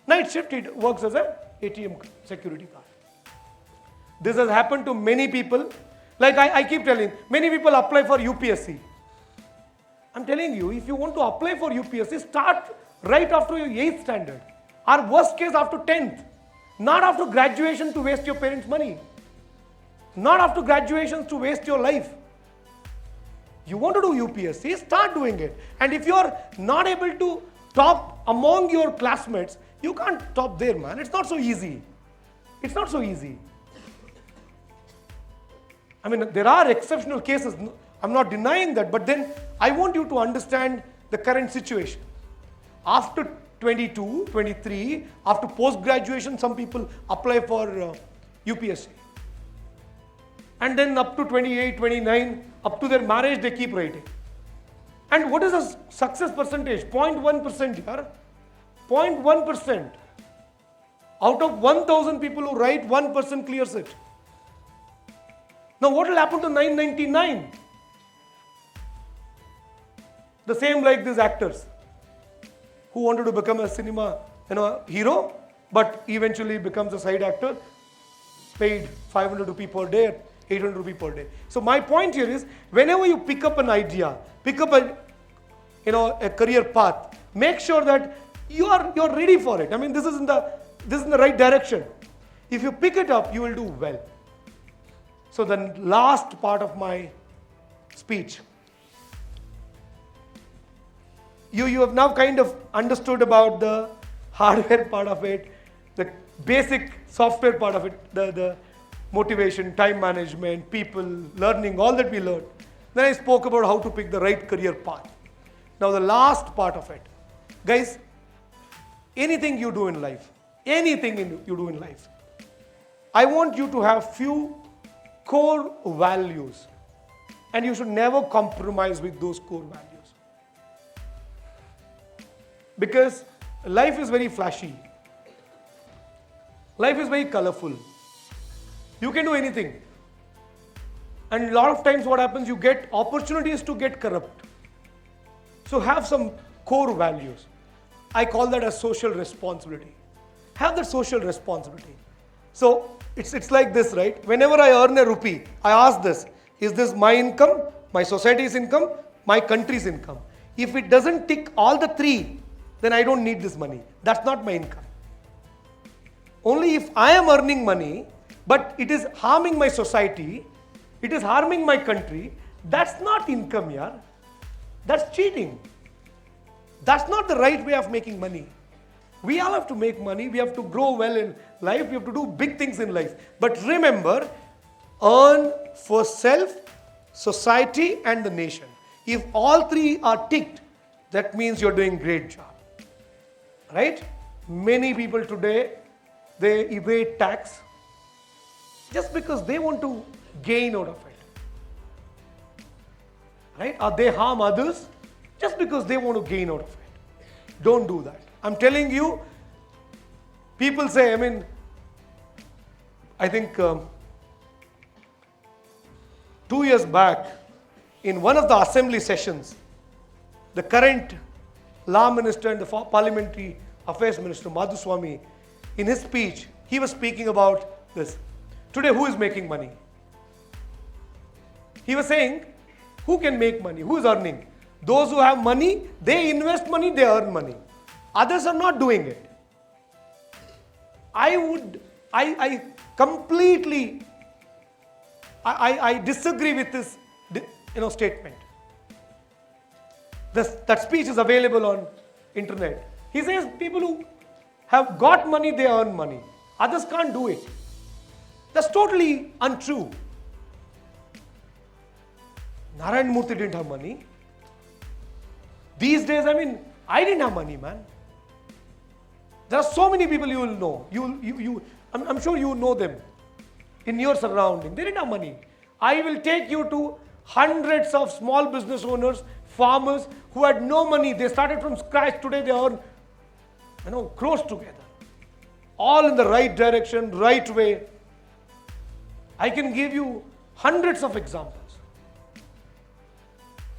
Night shift, he works as an ATM security guard. This has happened to many people. Like I keep telling, many people apply for UPSC. I'm telling you, if you want to apply for UPSC, start right after your 8th standard. Or worst case after 10th. Not after graduation to waste your parents' money. Not after graduation to waste your life. You want to do UPSC, start doing it. And if you're not able to top among your classmates, you can't top there, man. It's not so easy. It's not so easy. There are exceptional cases. I'm not denying that, but then I want you to understand the current situation. After 22, 23, after post-graduation, some people apply for UPSC. And then up to 28, 29, up to their marriage, they keep writing. And what is the success percentage? 0.1%, yaar. 0.1%. Out of 1,000 people who write, 1% clears it. Now what will happen to 999? The same like these actors who wanted to become a cinema hero, but eventually becomes a side actor, paid 500 rupee per day, 800 rupee per day. So my point here is, whenever you pick up an idea, pick up a career path, make sure that you're ready for it. This is in the right direction. If you pick it up, you will do well. So the last part of my speech, you have now kind of understood about the hardware part of it, the basic software part of it, the motivation, time management, people, learning, all that we learned. Then I spoke about how to pick the right career path. Now the last part of it, guys, anything you do in life, I want you to have few core values, and you should never compromise with those core values. Because life is very flashy. Life is very colorful. You can do anything. And a lot of times what happens, you get opportunities to get corrupt. So have some core values. I call that as social responsibility. Have that social responsibility. So it's like this, right? Whenever I earn a rupee, I ask this, is this my income, my society's income, my country's income? If it doesn't tick all the three, then I don't need this money. That's not my income. Only if I am earning money, but it is harming my society, it is harming my country, that's not income, yaar. That's cheating. That's not the right way of making money. We all have to make money, we have to grow well in life, we have to do big things in life. But remember, earn for self, society and the nation. If all three are ticked, that means you're doing a great job. Right? Many people today, they evade tax. just because they want to gain out of it. Right? Or they harm others just because they want to gain out of it. Don't do that. I'm telling you, people say, I think 2 years back, in one of the assembly sessions, the current law minister and the parliamentary affairs minister, Madhuswamy, in his speech, he was speaking about this. Today, who is making money? He was saying, who can make money? Who is earning? Those who have money, they invest money, they earn money. Others are not doing it. I completely disagree with this statement. That speech is available on internet. He says people who have got money, they earn money. Others can't do it. That's totally untrue. Narayan Murthy didn't have money. These days, I didn't have money, man. There are so many people you will know. I'm sure you know them in your surrounding. They didn't have money. I will take you to hundreds of small business owners, farmers who had no money. They started from scratch. Today they earn, crores together. All in the right direction, right way. I can give you hundreds of examples.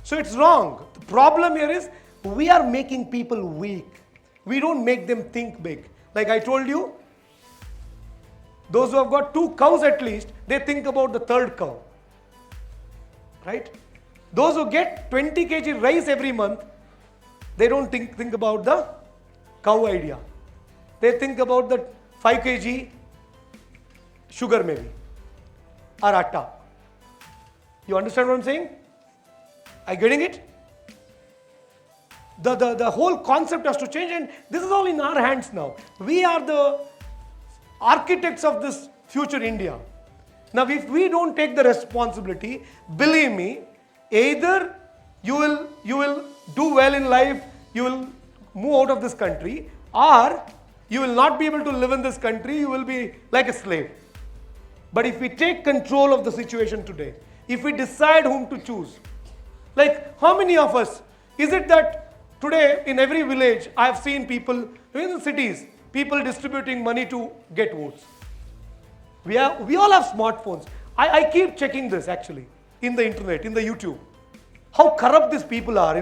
So it's wrong. The problem here is we are making people weak. We don't make them think big. Like I told you, those who have got 2 cows at least, they think about the 3rd cow. Right? Those who get 20 kg rice every month, they don't think about the cow idea. They think about the 5 kg sugar maybe, or atta. You understand what I'm saying? Are you getting it? The whole concept has to change, and this is all in our hands now. We are the architects of this future India. Now, if we don't take the responsibility, believe me, either you will do well in life, you will move out of this country, or you will not be able to live in this country, you will be like a slave. But if we take control of the situation today, if we decide whom to choose, like how many of us, is it that today in every village I have seen people, in the cities, people distributing money to get votes. We all have smartphones. I keep checking this actually in the internet, in the YouTube. How corrupt these people are,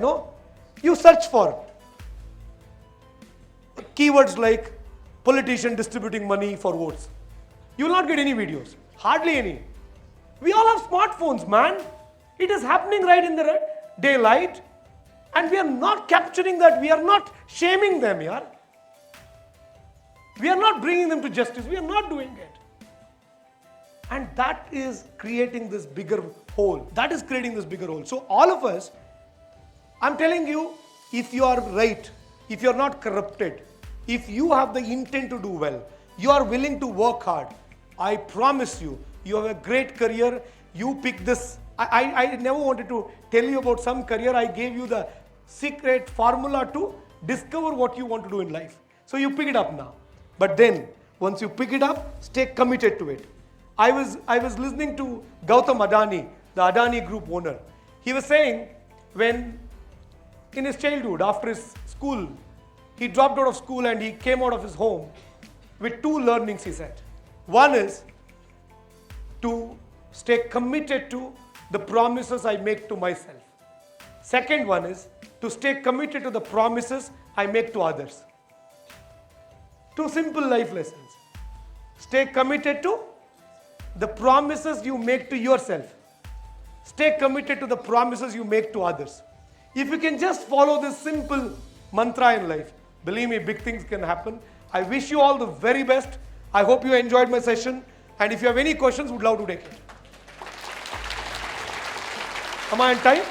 You search for keywords like politician distributing money for votes. You will not get any videos. Hardly any. We all have smartphones, man. It is happening right in the daylight. And we are not capturing that. We are not shaming them here. We are not bringing them to justice. We are not doing it. And that is creating this bigger hole. So all of us, I'm telling you, if you are right, if you are not corrupted, if you have the intent to do well, you are willing to work hard, I promise you, you have a great career. You pick this. I never wanted to tell you about some career. I gave you the secret formula to discover what you want to do in life. So you pick it up now. But then, once you pick it up, stay committed to it. I was listening to Gautam Adani, the Adani Group owner. He was saying when in his childhood, after his school, he dropped out of school and he came out of his home with 2 learnings, he said. One is to stay committed to the promises I make to myself. Second one is to stay committed to the promises I make to others. 2 simple life lessons. Stay committed to the promises you make to yourself. Stay committed to the promises you make to others. If you can just follow this simple mantra in life, believe me, big things can happen. I wish you all the very best. I hope you enjoyed my session. And if you have any questions, would love to take it. Am I on time?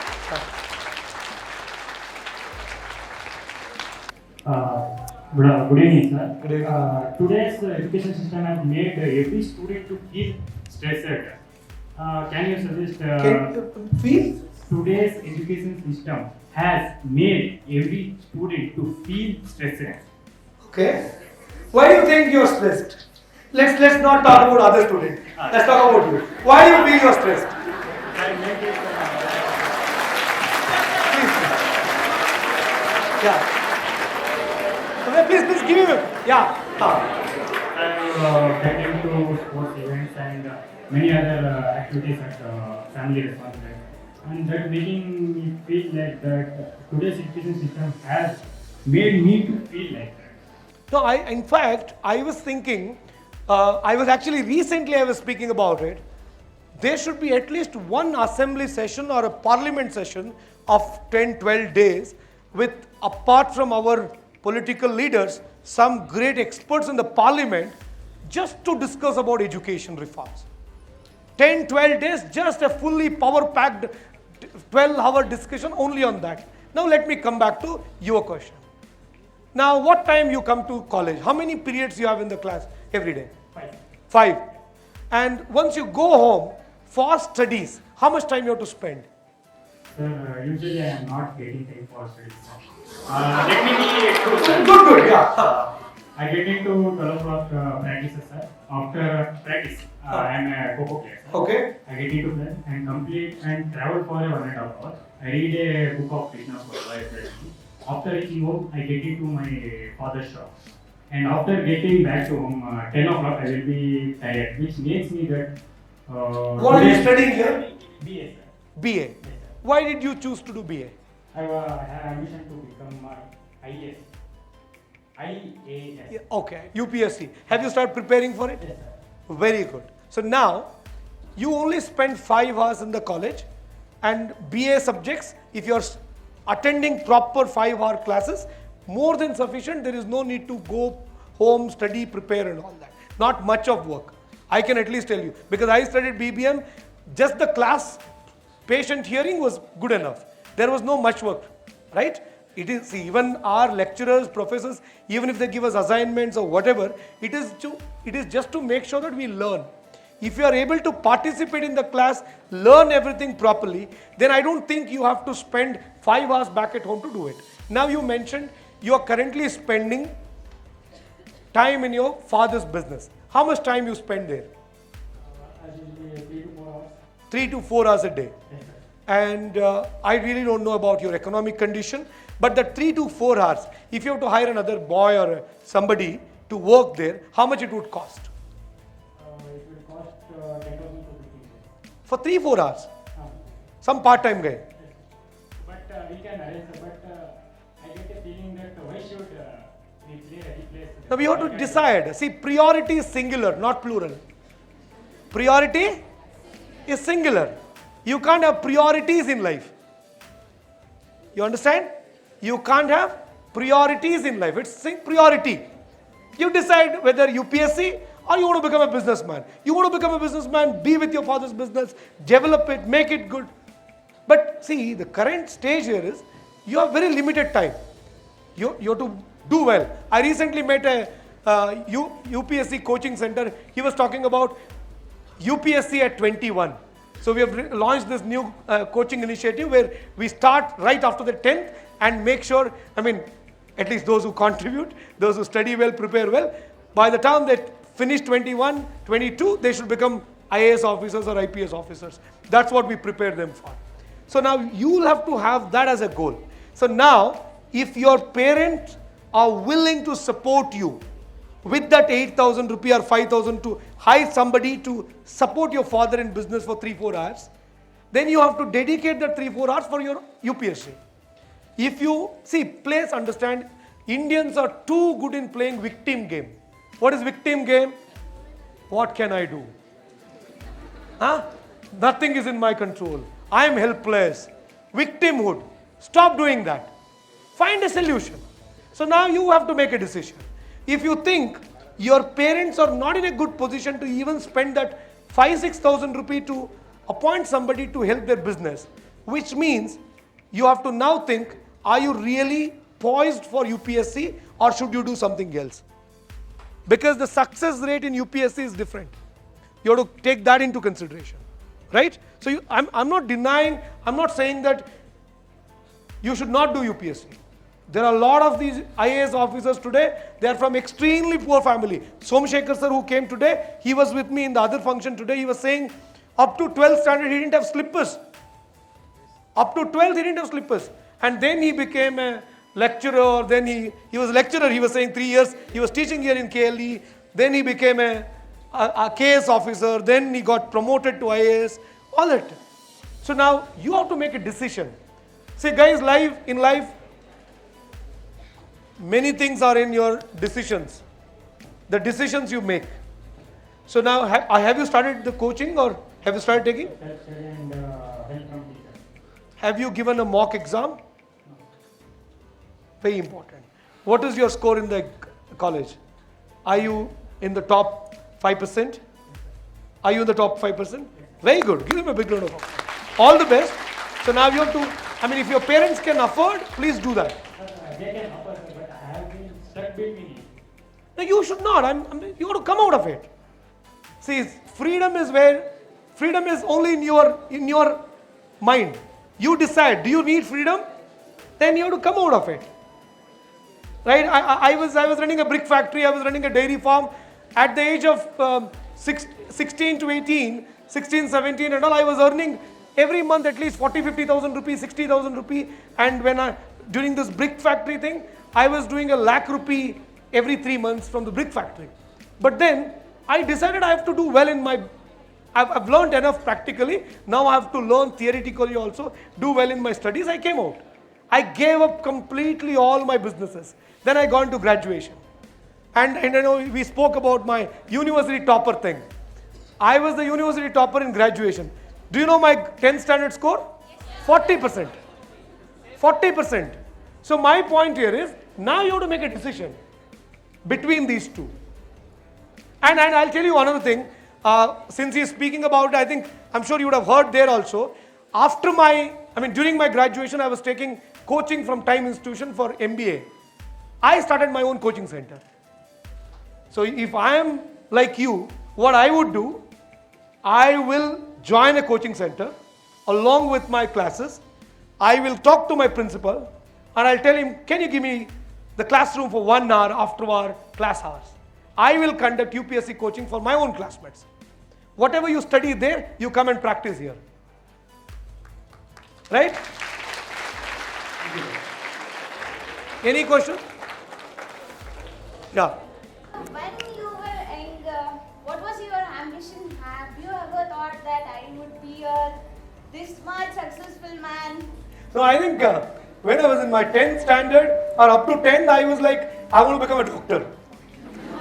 Good evening, sir. Good evening. Today's education system has made every student to feel stressed. Can you suggest? Feel? Today's education system has made every student to feel stressed. Okay. Why do you think you're stressed? Let's not talk about other students. Let's talk about you. Why do you feel you're stressed? I make it. Yeah. Okay, please give him. Yeah. I get into sports events and many other activities at family responsibility. And that making me feel like that today's education system has made me to feel like that. No, in fact, I was thinking, I was speaking about it. There should be at least one assembly session or a parliament session of 10, 12 days with, apart from our political leaders, some great experts in the parliament just to discuss about education reforms. 10, 12 days, just a fully power-packed 12-hour discussion only on that. Now let me come back to your question. Now, what time you come to college? How many periods you have in the class every day? 5. 5. And once you go home for studies, how much time you have to spend? Sir, usually I am not getting time for studies. Let me be true, sir. Good, yeah. I get into 12 o'clock practices, sir. After practice, I am a Coco player, sir. Okay. I get into that and complete and travel for 1.5 hours. I read a book of Krishna for After reaching home, I get into my father's shop. And after getting back to home, 10 o'clock, I will be tired, which makes me that. What are you studying here? BA, sir. BA. Yes, sir. Why did you choose to do BA? I have ambition to become IAS. Yeah, okay, UPSC. Have you started preparing for it? Yes, sir. Very good. So now, you only spend 5 hours in the college and BA subjects, if you're attending proper 5-hour classes, more than sufficient. There is no need to go home, study, prepare and all that. Not much of work. I can at least tell you. Because I studied BBM, just the class patient hearing was good enough. There was no much work, right? It is, see, even our lecturers, professors, even if they give us assignments or whatever, it is just to make sure that we learn. If you are able to participate in the class, learn everything properly, then I don't think you have to spend 5 hours back at home to do it. Now you mentioned you are currently spending time in your father's business. How much time you spend there? Usually 3 to 4 hours. 3 to 4 hours a day. Yes, sir. And I really don't know about your economic condition, but the 3 to 4 hours, if you have to hire another boy or somebody to work there, how much it would cost? It will cost 10,000 to 15,000. For 3-4 hours? Some part-time guy. But we can arrange, but I get a feeling that why should we replace? Now we have to decide. See, priority is singular, not plural. Priority is singular. You can't have priorities in life. You understand? You can't have priorities in life. It's priority. You decide whether UPSC or you want to become a businessman. You want to become a businessman, be with your father's business, develop it, make it good. But see, the current stage here is you have very limited time. You have to do well. I recently met a UPSC coaching center. He was talking about UPSC at 21. So we have launched this new coaching initiative where we start right after the 10th and make sure, at least those who contribute, those who study well, prepare well, by the time they finish 21, 22, they should become IAS officers or IPS officers. That's what we prepare them for. So now you will have to have that as a goal. So now, if your parents are willing to support you with that 8,000 rupee or 5,000 to hire somebody to support your father in business for 3-4 hours, then you have to dedicate that 3-4 hours for your UPSC. If you, see, please understand, Indians are too good in playing victim game. What is victim game? What can I do? Nothing is in my control. I am helpless. Victimhood. Stop doing that. Find a solution. So now you have to make a decision. If you think your parents are not in a good position to even spend that 5,000-6,000 rupee to appoint somebody to help their business, which means you have to now think, are you really poised for UPSC or should you do something else? Because the success rate in UPSC is different. You have to take that into consideration, right? So I'm not denying, I'm not saying that you should not do UPSC. There are a lot of these IAS officers today, they are from extremely poor family. Somshekhar sir, who came today, he was with me in the other function today, he was saying up to 12th standard he didn't have slippers. Up to 12th he didn't have slippers. And then he became a lecturer, then he was a lecturer, he was saying 3 years, he was teaching here in KLE, then he became a KS officer, then he got promoted to IAS, all that. So now you have to make a decision. See guys, in life, many things are in your decisions, the decisions you make. So now, have you started the coaching or have you started taking? Self-study and help from teacher. Have you given a mock exam? Very important. What is your score in the college? Are you in the top 5%? Are you in the top 5%? Very good. Give him a big round of applause. All the best. So now you have to, if your parents can afford, please do that. They can offer, but I have been stuck between it. No, you should not. You have to come out of it. See, freedom is only in your mind. You decide, do you need freedom? Then you have to come out of it. Right? I was running a brick factory, I was running a dairy farm. At the age of 16 to 18, 16, 17 and all, I was earning every month at least 40, 50,000 rupees, 60,000 rupees. And during this brick factory thing, I was doing a lakh rupee every 3 months from the brick factory. But then I decided I have to do well in I've learned enough practically. Now I have to learn theoretically also, do well in my studies. I came out. I gave up completely all my businesses. Then I got into graduation. And we spoke about my university topper thing. I was the university topper in graduation. Do you know my 10th standard score? 40%. 40%. So my point here is, now you have to make a decision between these two. And I'll tell you another thing. Since he's speaking about it, I'm sure you would have heard there also. During my graduation, I was taking coaching from Time Institution for MBA. I started my own coaching center. So if I am like you, what I would do, I will join a coaching center along with my classes. I will talk to my principal and I'll tell him, can you give me the classroom for 1 hour after our class hours? I will conduct UPSC coaching for my own classmates. Whatever you study there, you come and practice here. Right? Any question? Yeah. When you were young, what was your ambition? Have you ever thought that I would be this much successful man? No, I think when I was in my 10th standard or up to 10th, I was like, I want to become a doctor.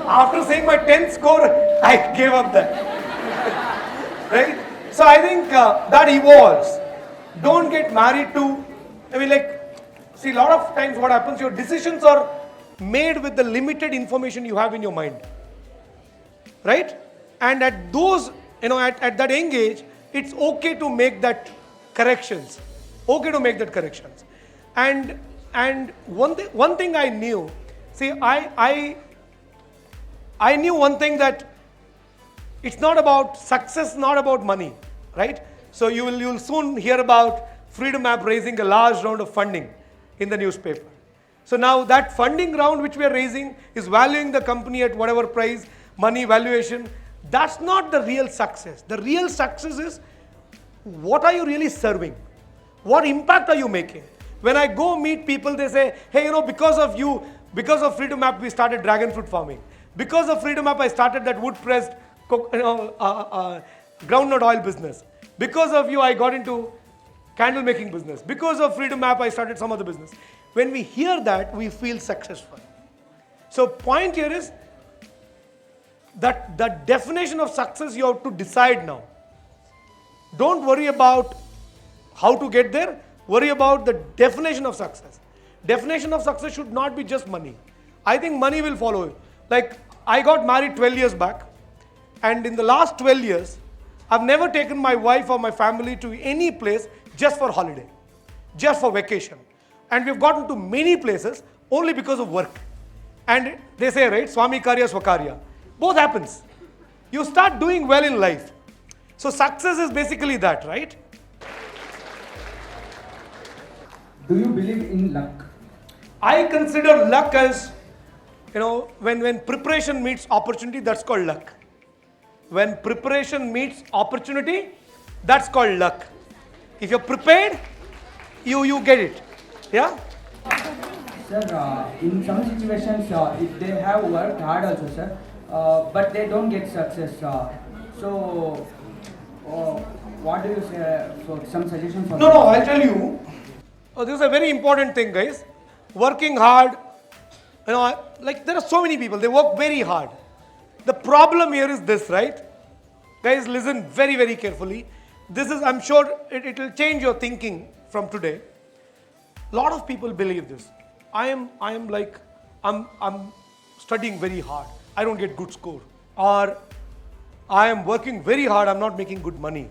After saying my 10th score, I gave up that. Right? So I think that evolves. Don't get married to, see, a lot of times what happens, your decisions are made with the limited information you have in your mind. Right? And at those, at that young age, it's okay to make that corrections. Okay to make that corrections. And one thing I knew, see, I knew one thing, that it's not about success, not about money, right? So you will soon hear about Freedom App raising a large round of funding in the newspaper. So now that funding round which we are raising is valuing the company at whatever price, money valuation. That's not the real success. The real success is, what are you really serving? What impact are you making? When I go meet people, they say, hey, because of you, because of Freedom App, we started dragon fruit farming. Because of Freedom App, I started that wood-pressed groundnut oil business. Because of you, I got into candle making business. Because of Freedom App, I started some other business. When we hear that, we feel successful. So point here is that the definition of success you have to decide now. Don't worry about how to get there. Worry about the definition of success. Definition of success should not be just money. I think money will follow you. Like, I got married 12 years back, and in the last 12 years, I've never taken my wife or my family to any place just for holiday, just for vacation. And we've gotten to many places only because of work. And they say, right, Swami Karya Swakarya. Both happens. You start doing well in life. So success is basically that, right? Do you believe in luck? I consider luck as, when preparation meets opportunity, that's called luck. When preparation meets opportunity, that's called luck. If you're prepared, you get it. Yeah? Sir, in some situations, if they have worked hard also, sir, but they don't get success. So, what do you say for some suggestion for No, I'll tell you. This is a very important thing, guys. Working hard, like there are so many people, they work very hard. The problem here is this, right? Guys, listen very, very carefully. This is, I'm sure it will change your thinking from today. A lot of people believe this. I'm studying very hard. I don't get good score. Or I am working very hard. I'm not making good money.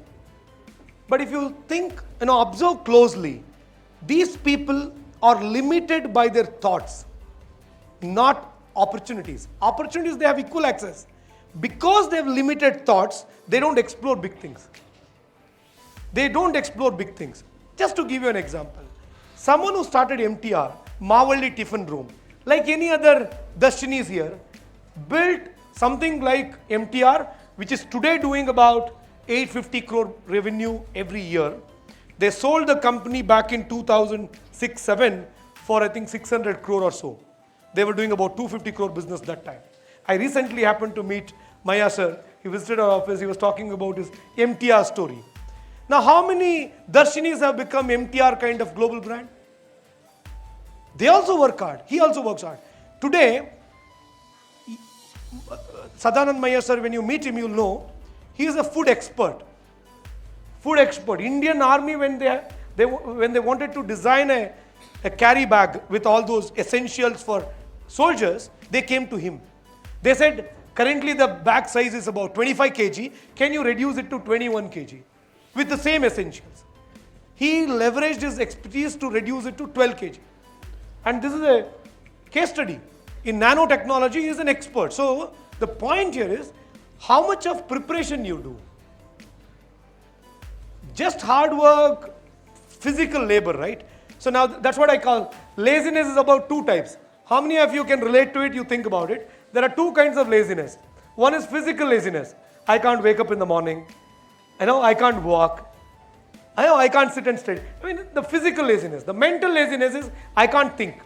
But if you think, observe closely, these people are limited by their thoughts, not opportunities. Opportunities, they have equal access. Because they have limited thoughts, they don't explore big things. They don't explore big things. Just to give you an example, someone who started MTR, Mavalli Tiffin Room, like any other Dashinis here, built something like MTR, which is today doing about 850 crore revenue every year. They sold the company back in 2006-07 for I think 600 crore or so. They were doing about 250 crore business that time. I recently happened to meet Maya sir. He visited our office. He was talking about his MTR story. Now, how many Darshinis have become MTR kind of global brand? They also work hard. He also works hard. Today, Sadanand Maya sir, when you meet him, you'll know he is a food expert. Food expert. Indian Army, when they wanted to design a carry bag with all those essentials for soldiers, they came to him. They said, currently the bag size is about 25 kg. Can you reduce it to 21 kg with the same essentials? He leveraged his expertise to reduce it to 12 kg. And this is a case study. In nanotechnology, he is an expert. So the point here is how much of preparation you do. Just hard work, physical labor, right? So now that's what I call laziness is about two types. How many of you can relate to it? You think about it. There are two kinds of laziness. One is physical laziness. I can't wake up in the morning. I can't walk. I can't sit and study. The physical laziness. The mental laziness is I can't think.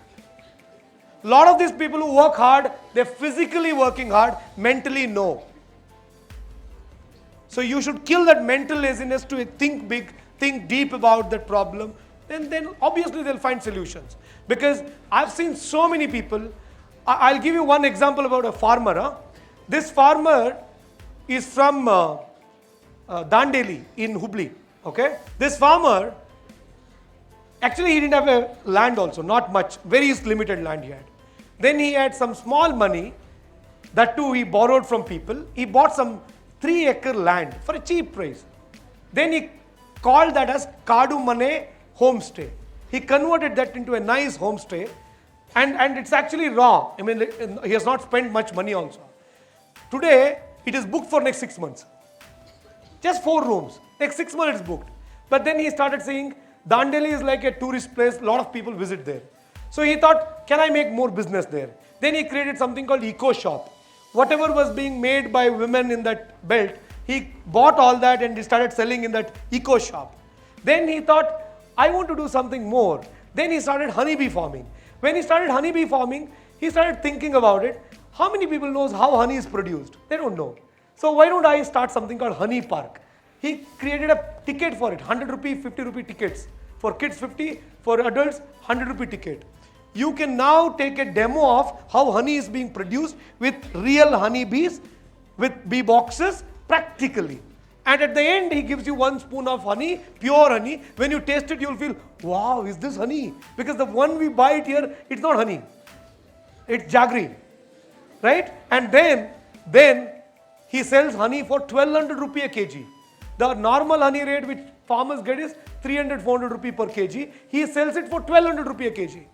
A lot of these people who work hard, they're physically working hard, mentally no. So you should kill that mental laziness to think big, think deep about that problem. Then obviously they'll find solutions. Because I've seen so many people. I'll give you one example about a farmer. This farmer is from Dandeli in Hubli. Okay? This farmer, actually he didn't have a land also, not much, very limited land he had. Then he had some small money, that too he borrowed from people. He bought some 3-acre land for a cheap price. Then he called that as Kadu Mane homestay. He converted that into a nice homestay and it's actually raw. He has not spent much money also. Today, it is booked for next 6 months. Just 4 rooms. Next 6 months it's booked. But then he started saying, Dandeli is like a tourist place, a lot of people visit there. So he thought, can I make more business there? Then he created something called Eco Shop. Whatever was being made by women in that belt, he bought all that and he started selling in that Eco Shop. Then he thought, I want to do something more. Then he started honeybee farming. When he started honeybee farming, he started thinking about it. How many people knows how honey is produced? They don't know. So why don't I start something called Honey Park? He created a ticket for it, 100 rupee, 50 rupee tickets. For kids 50, for adults 100 rupee ticket. You can now take a demo of how honey is being produced with real honeybees, with bee boxes, practically. And at the end, he gives you 1 spoon of honey, pure honey. When you taste it, you'll feel, wow, is this honey? Because the one we buy it here, it's not honey. It's jaggery. Right? And then he sells honey for 1200 rupee a kg. The normal honey rate which farmers get is 300-400 rupee per kg. He sells it for 1200 rupee a kg.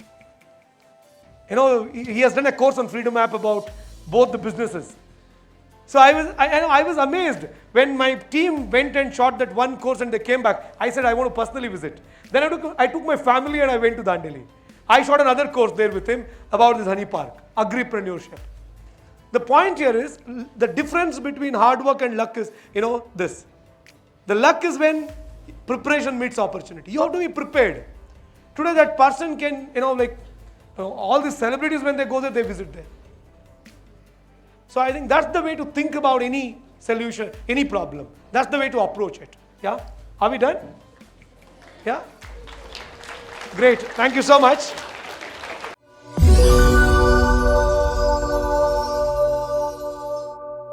He has done a course on Freedom app about both the businesses. So I was amazed when my team went and shot that one course and they came back. I said, I want to personally visit. Then I took my family and I went to Dandeli. I shot another course there with him about this honey park, agripreneurship. The point here is, the difference between hard work and luck is, this. The luck is when preparation meets opportunity. You have to be prepared. Today that person can, all these celebrities, when they go there, they visit there. So I think that's the way to think about any solution, any problem. That's the way to approach it. Yeah? Are we done? Yeah? Great. Thank you so much.